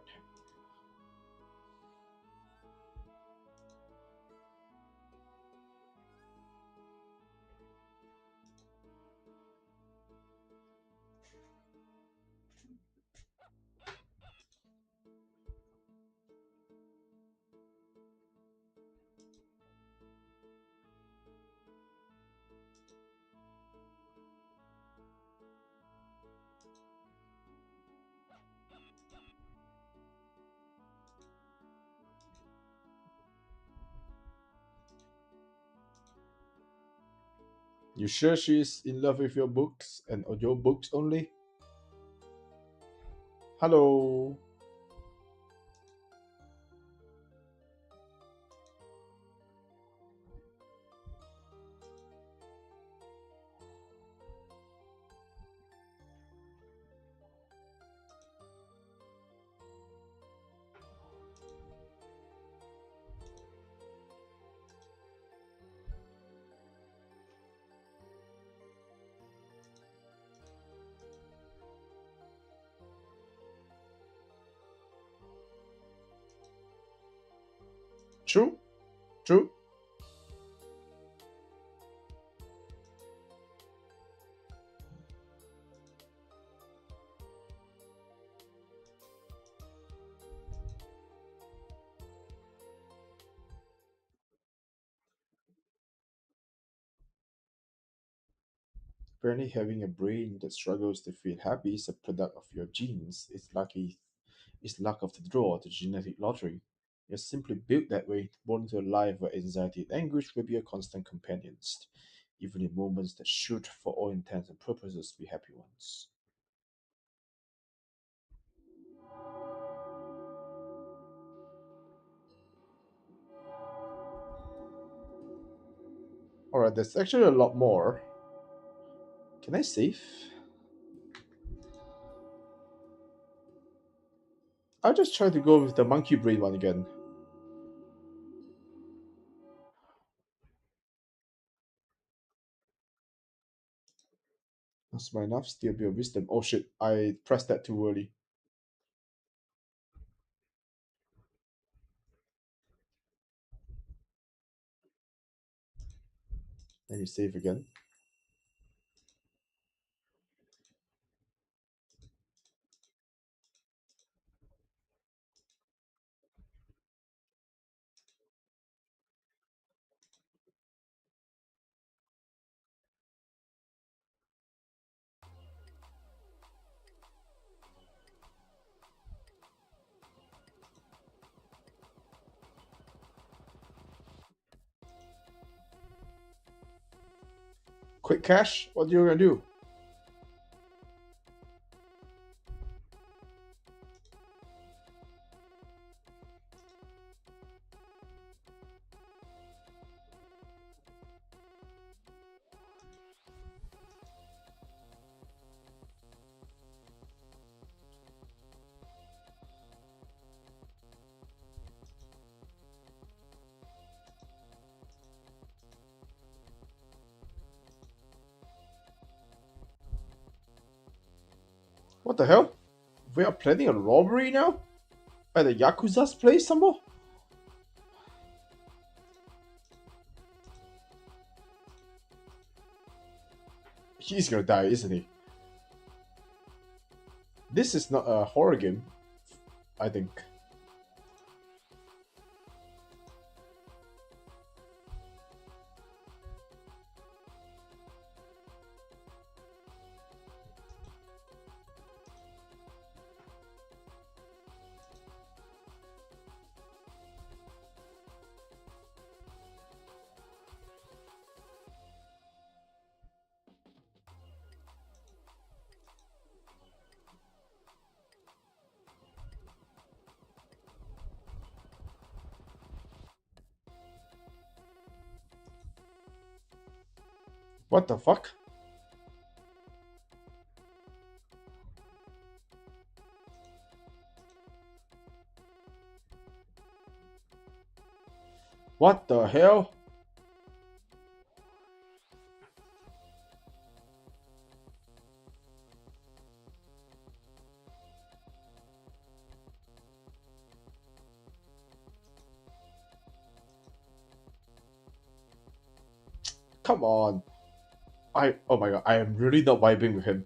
You sure she's in love with your books and your books only? Hello. True. True. Apparently, having a brain that struggles to feel happy is a product of your genes. It's luck of the draw, the genetic lottery. You're simply built that way, born into a life where anxiety and anguish will be your constant companions, even in moments that should, for all intents and purposes, be happy ones. Alright, there's actually a lot more. Can I save? I'll just try to go with the monkey brain one again. That's my enough. Still be a wisdom. Oh shit, I pressed that too early. Let me save again. Quick cash? What you gonna do? What the hell? We are planning a robbery now? At the Yakuza's place somewhere? He's gonna die, isn't he? This is not a horror game, I think. What the fuck? What the hell? Come on. Oh my god, I am really not vibing with him.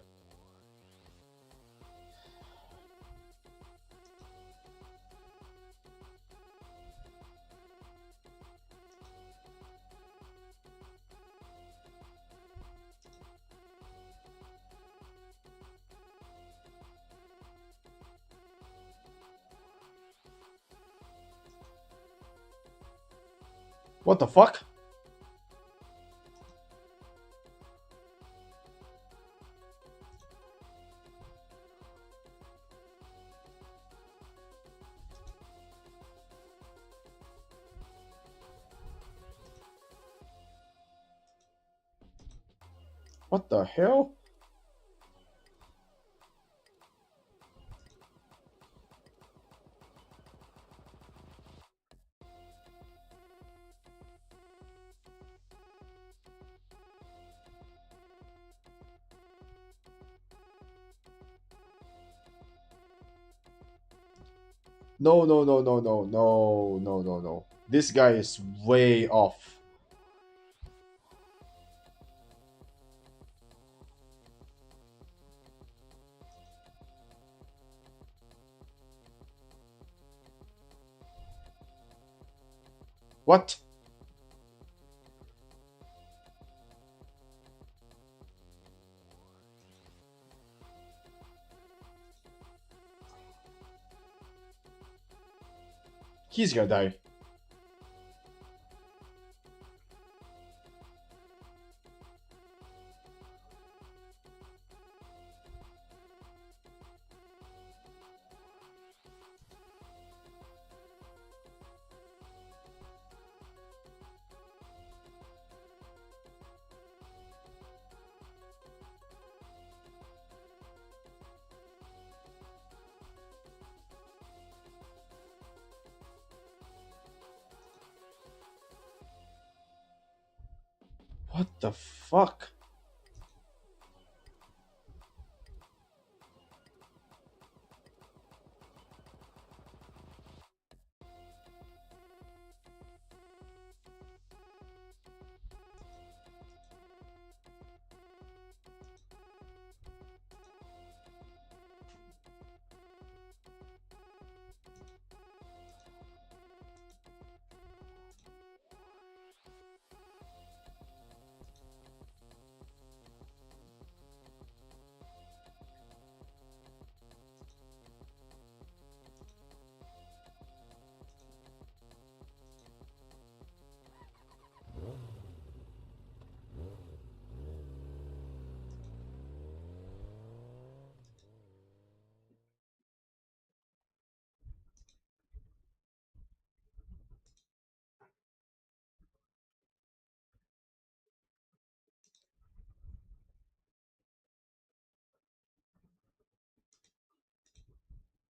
What the fuck? What the hell? No, no, no, no, no, no, no, no, no. This guy is way off. What? He's gonna die. What the fuck?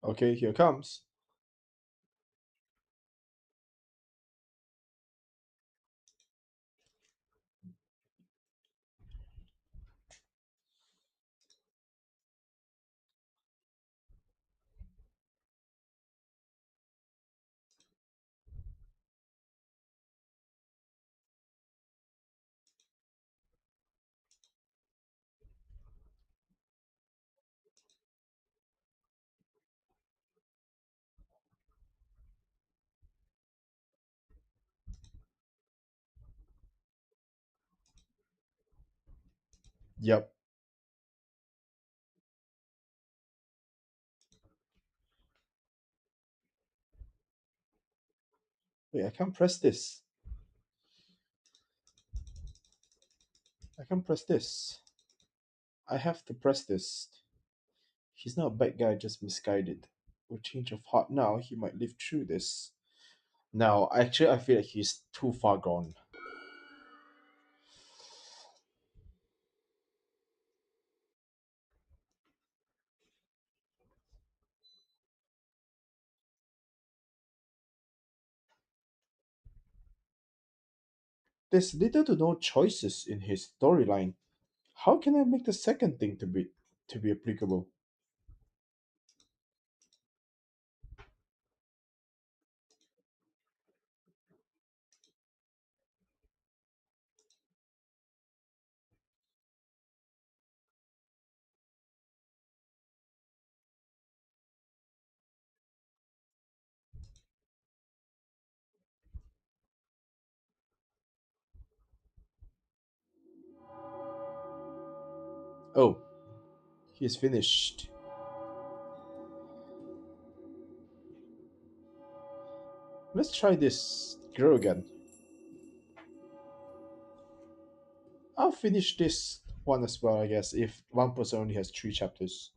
Okay, here comes. Yep. Wait, I can't press this. I can't press this. I have to press this. He's not a bad guy, just misguided. With change of heart now, he might live through this. Now, actually, I feel like he's too far gone. There's little to no choices in his storyline. How can I make the second thing to be applicable? Oh, he's finished. Let's try this girl again. I'll finish this one as well, I guess, if one person only has 3 chapters.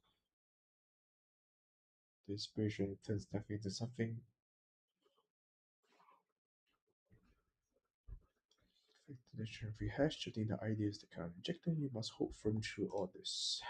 The inspiration turns nothing into something. The nature rehash shooting the ideas that can't reject them, you must hope firm through all this.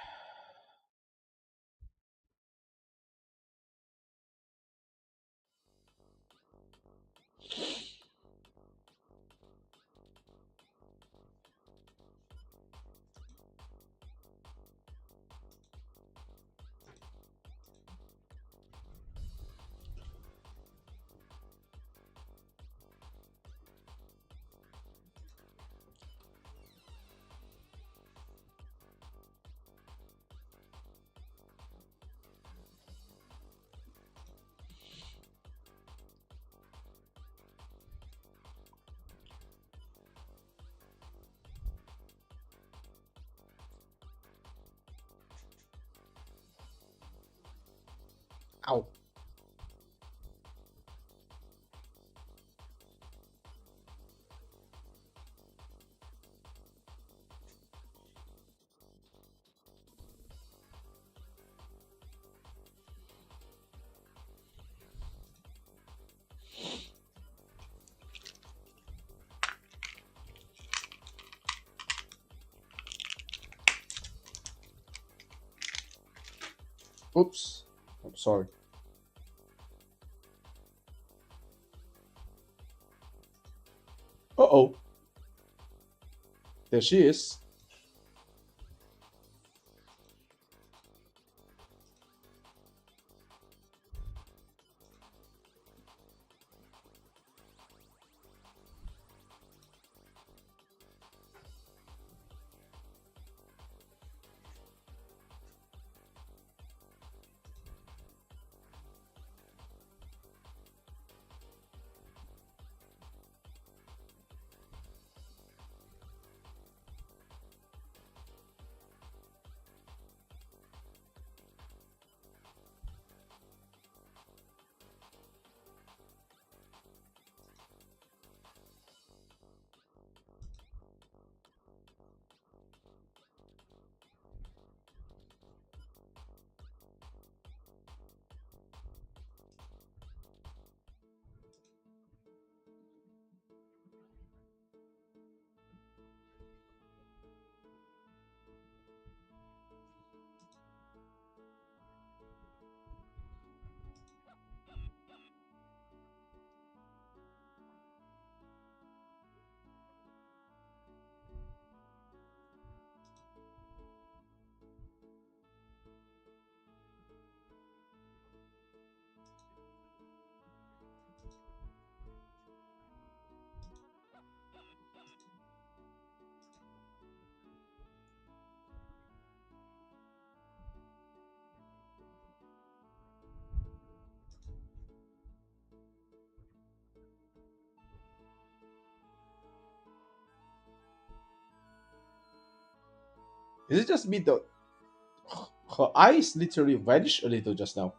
Ow. Oops. I'm sorry. Uh oh. There she is. Is it just me that her eyes literally vanished a little just now?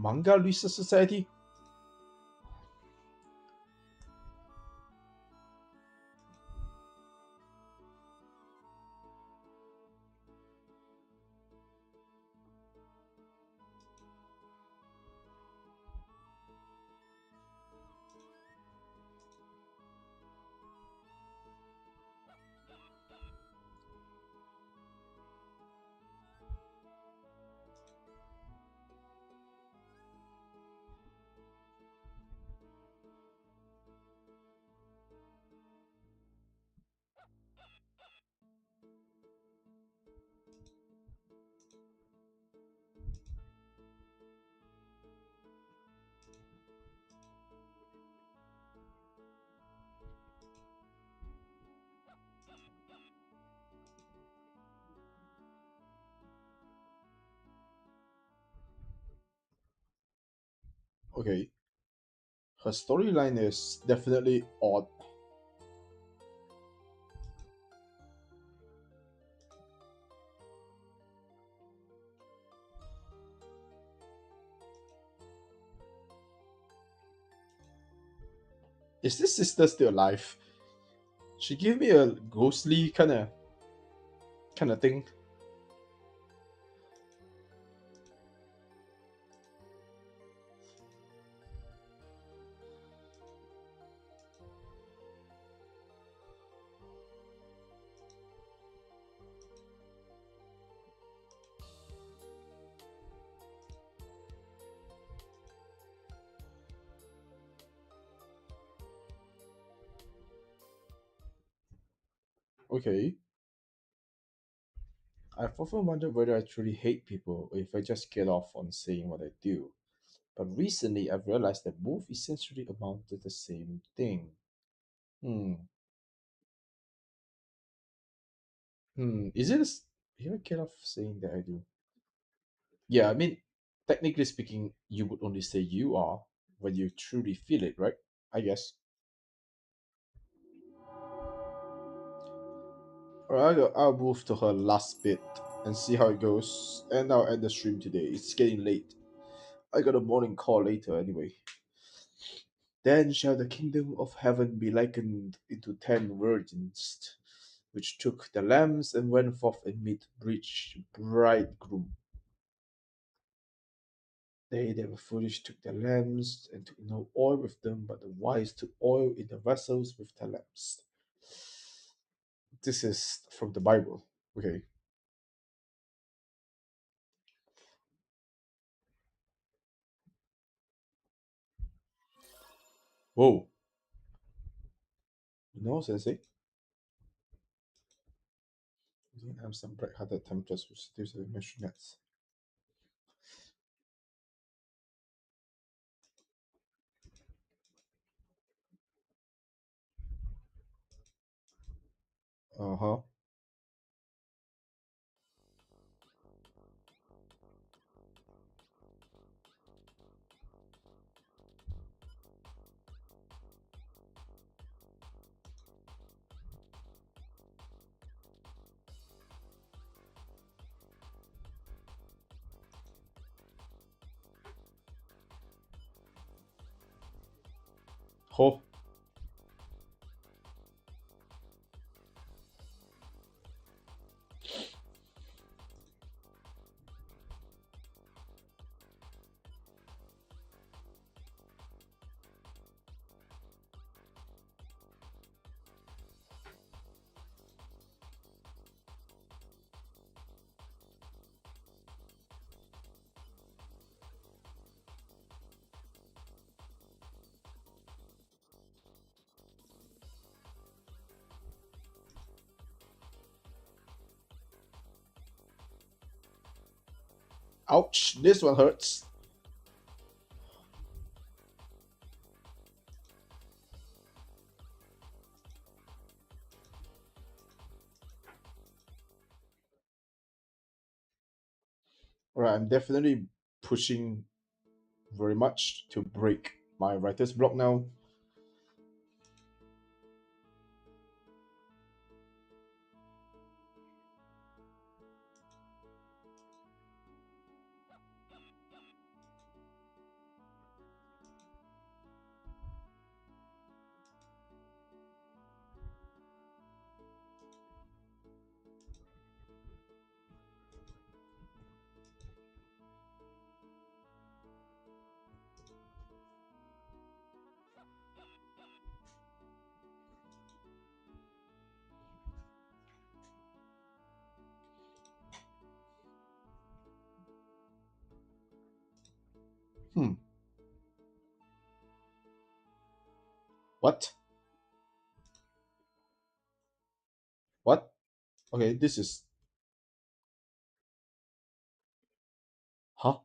Manga Research Society? Okay. Her storyline is definitely odd. Is this sister still alive? She gave me a ghostly kind of thing. Okay. I've often wondered whether I truly hate people or if I just get off on saying what I do. But recently I've realized that both essentially amount to the same thing. Hmm. Is it if I get off saying that I do? Yeah, I mean, technically speaking, you would only say you are when you truly feel it, right? I guess. Alright, I'll move to her last bit and see how it goes. And I'll end the stream today. It's getting late. I got a morning call later anyway. Then shall the kingdom of heaven be likened into 10 virgins, which took the lamps and went forth and meet rich bridegroom. They were foolish took their lamps and took no oil with them, but the wise took oil in the vessels with their lamps. This is from the Bible. Okay. Whoa. You know, Sensei? You don't have some bright-hearted temperatures which seduce the marionettes. Uh-huh. Oh. Ouch. This one hurts. Alright, I'm definitely pushing very much to break my writer's block now. Hmm. What? What? Okay, this is. Huh?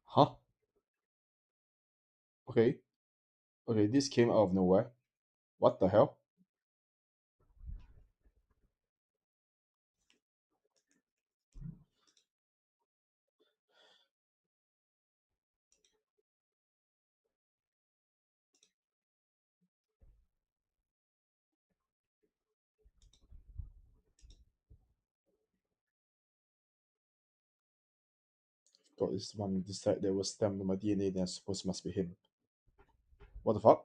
Huh? Okay. Okay, this came out of nowhere. What the hell? God, this one decided there was stamped on my DNA, then I suppose it must be him. What the fuck?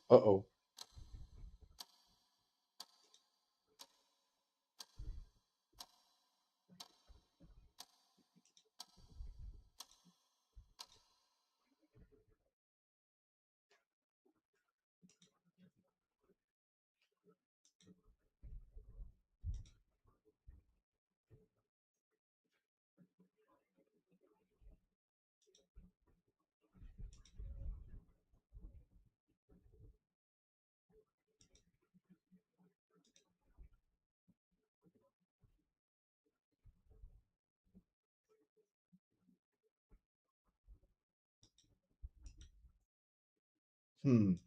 Uh oh. Hmm.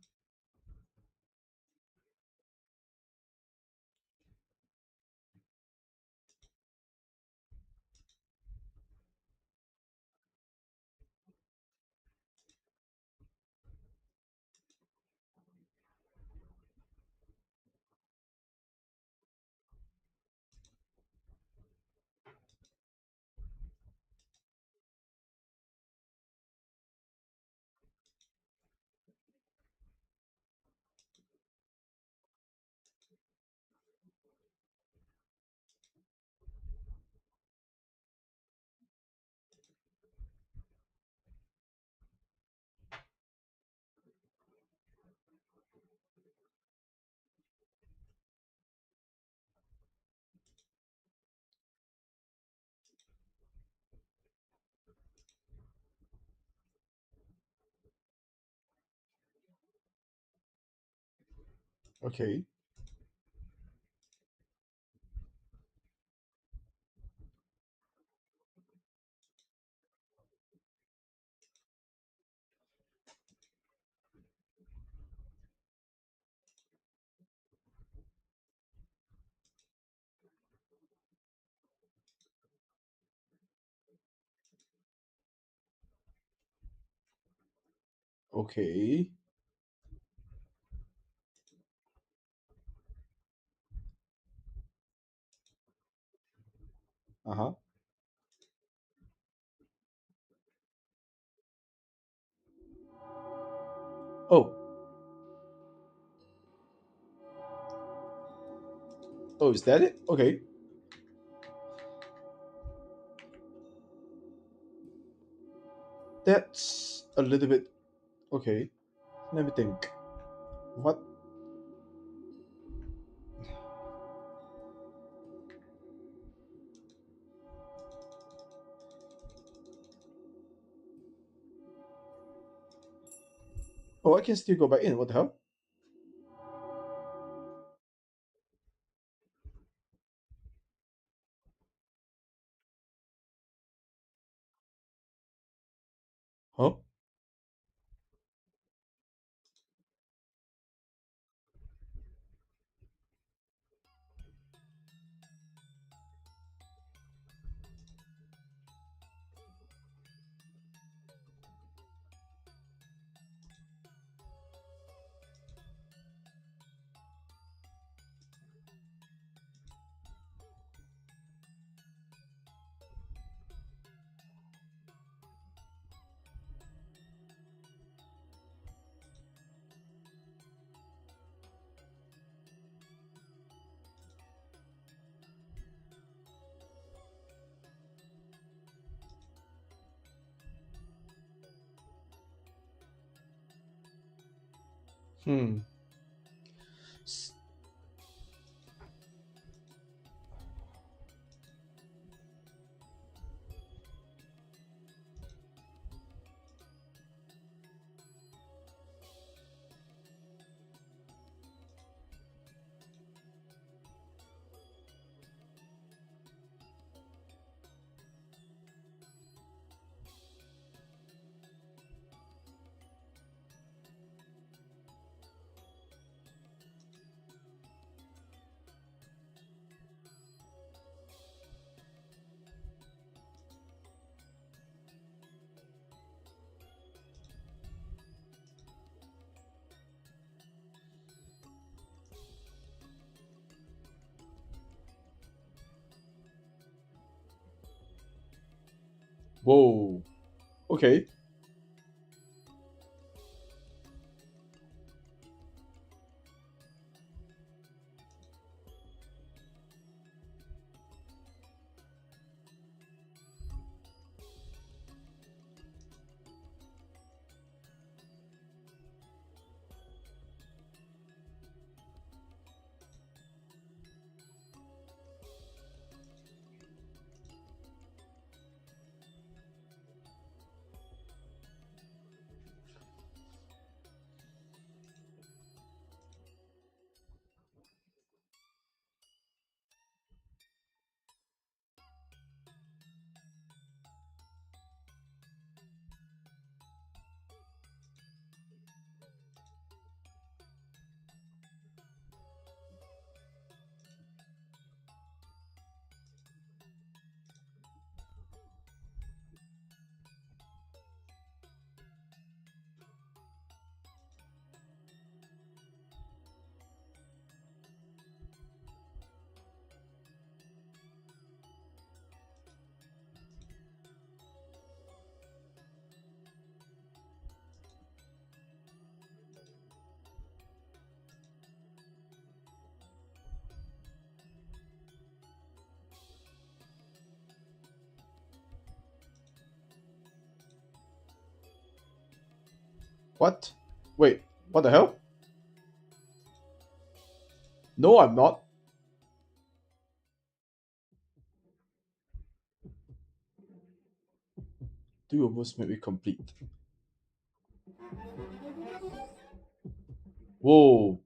Okay. Okay. Uh-huh. Oh. Oh, is that it? Okay. That's a little bit okay. Let me think. What? Oh, I can still go back in. What the hell? Huh? Hmm. S- Whoa. Okay. What? Wait, what the hell? No, I'm not. You almost made me complete. Whoa.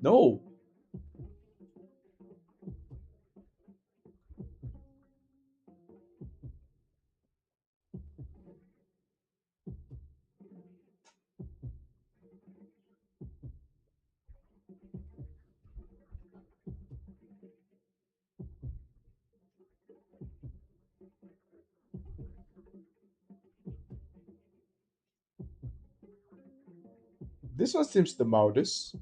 No. This one seems the mildest.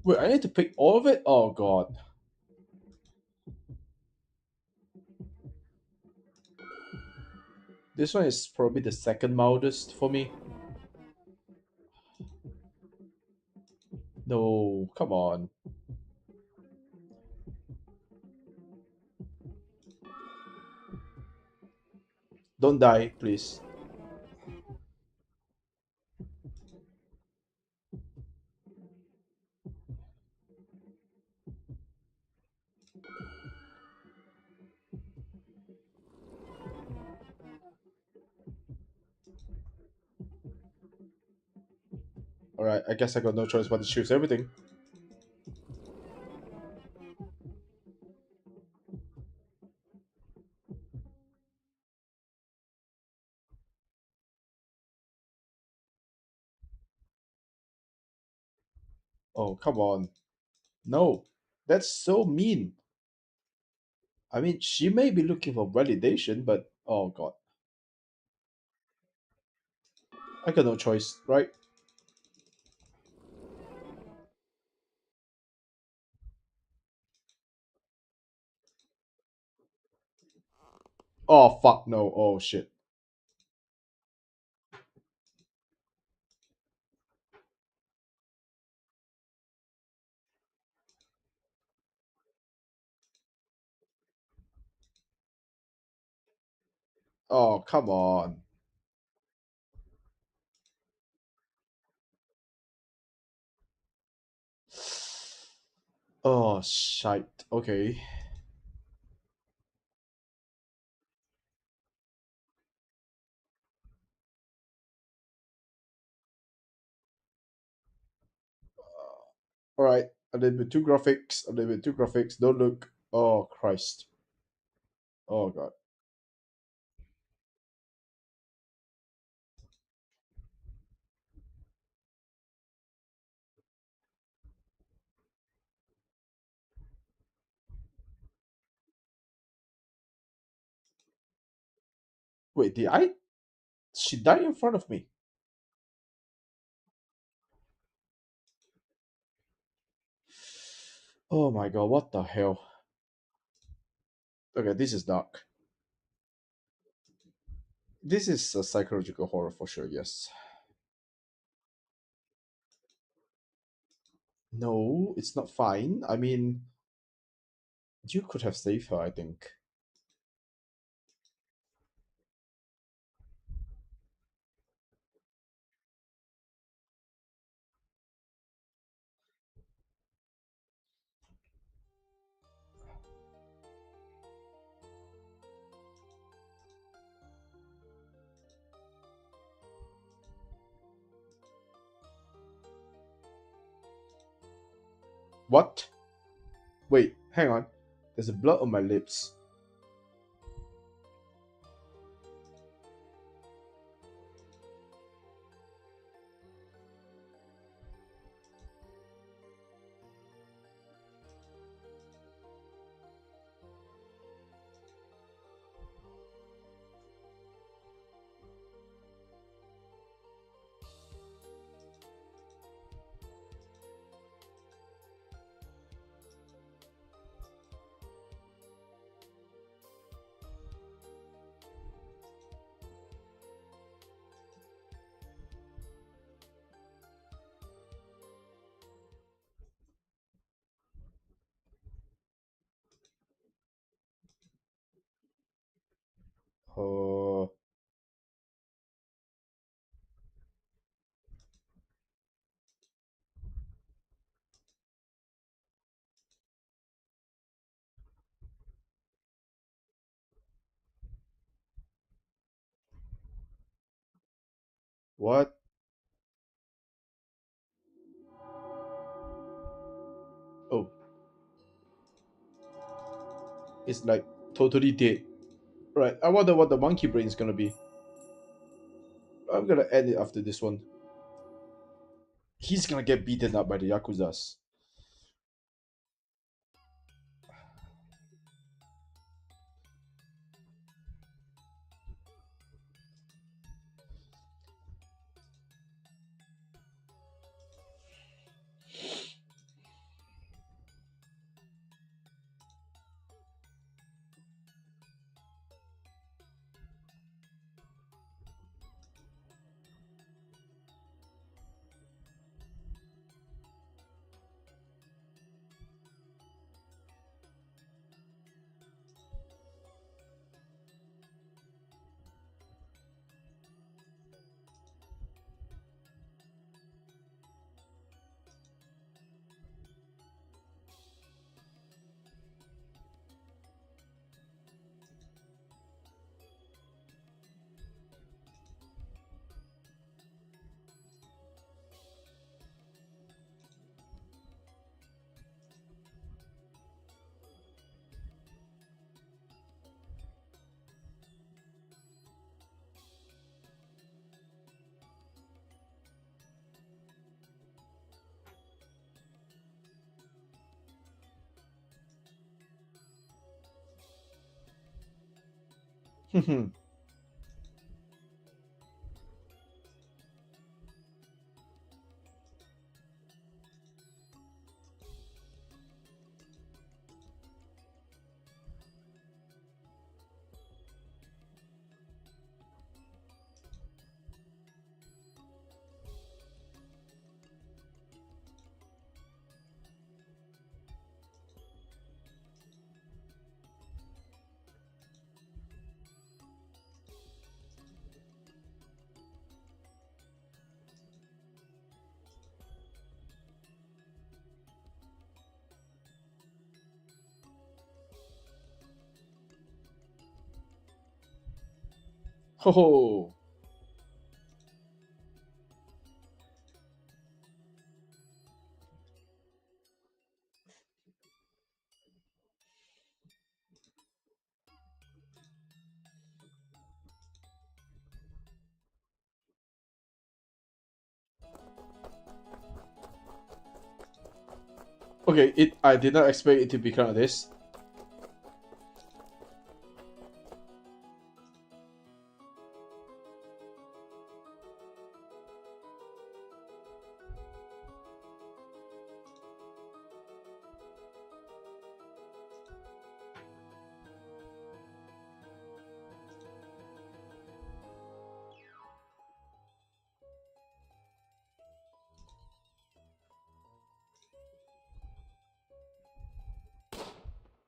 Wait, I need to pick all of it? Oh god. This one is probably the second mildest for me. No, come on. Don't die, please. Alright, I guess I got no choice but to choose everything. Oh, come on. No. That's so mean. I mean, she may be looking for validation, but oh god. I got no choice, right? Oh fuck no. Oh shit. Oh, come on. Oh shite. Okay. Alright. A little bit too graphics. A little bit too graphics. Don't look. Oh Christ. Oh god. Wait, did I? She died in front of me. Oh my god, what the hell? Okay, this is dark. This is a psychological horror for sure, yes. No, it's not fine. I mean, you could have saved her, I think. What? Wait, hang on. There's a blood on my lips. Oh, what? Oh, it's like totally dead. Right. I wonder what the monkey brain is gonna be. I'm gonna end it after this one. He's gonna get beaten up by the Yakuzas. Oh. Okay, I did not expect it to become this.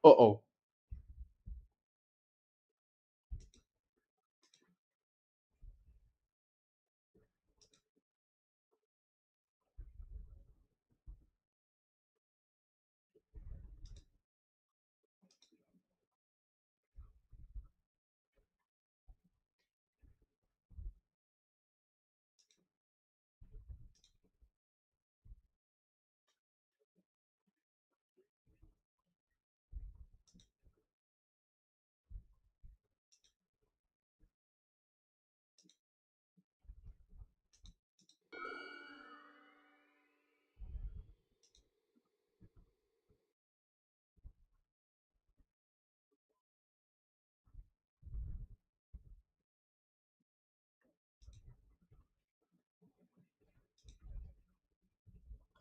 Uh-oh.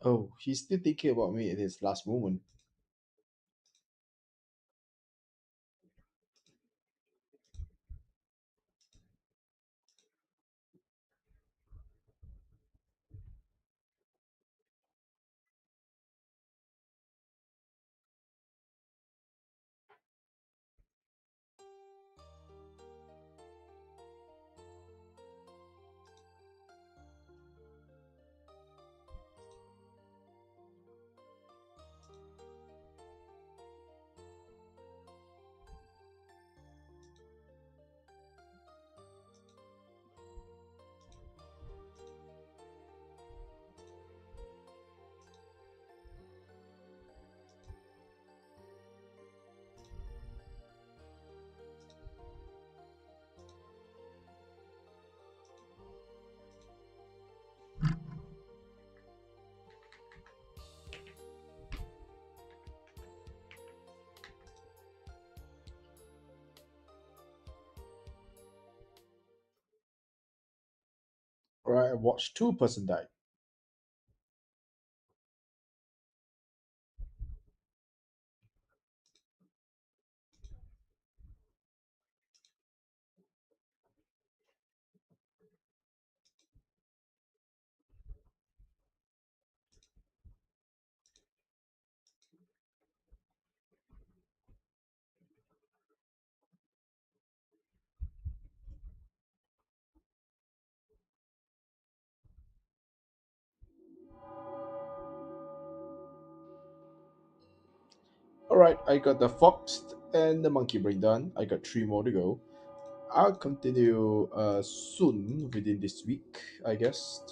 Oh, he's still thinking about me at his last moment. Alright, I watched two-person die. Alright, I got the fox and the monkey brain done. I got three more to go. I'll continue soon within this week, I guess.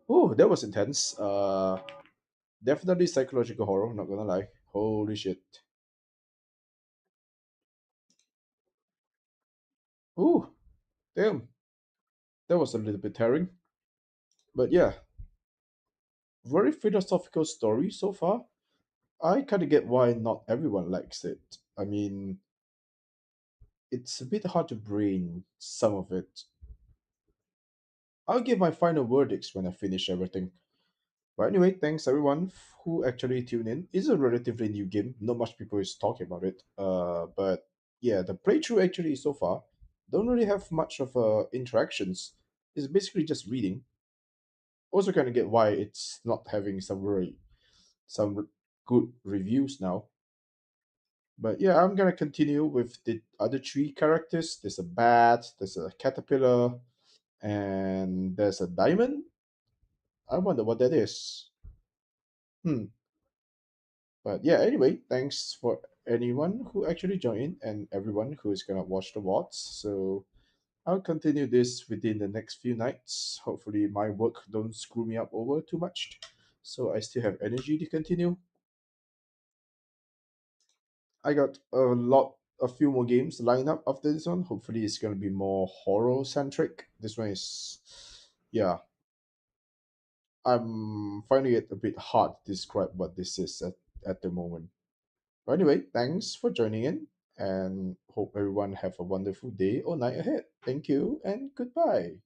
Oh, that was intense. Definitely psychological horror, not gonna lie. Holy shit. Oh, damn. That was a little bit tearing. But yeah, very philosophical story so far. I kind of get why not everyone likes it. I mean, it's a bit hard to brain some of it. I'll give my final verdicts when I finish everything. But anyway, thanks everyone who actually tuned in. It's a relatively new game. Not much people is talking about it. But yeah, the playthrough actually so far don't really have much of interactions. It's basically just reading. Also, kind of get why it's not having some good reviews now. But yeah, I'm gonna continue with the other three characters. There's a bat, there's a caterpillar, and there's a diamond. I wonder what that is. Hmm. But yeah, anyway, thanks for anyone who actually joined and everyone who is gonna watch the VODs. So I'll continue this within the next few nights. Hopefully my work don't screw me up over too much. So I still have energy to continue. I got a few more games lined up after this one. Hopefully it's gonna be more horror centric. This one is yeah. I'm finding it a bit hard to describe what this is at the moment. But anyway, thanks for joining in and hope everyone have a wonderful day or night ahead. Thank you and goodbye.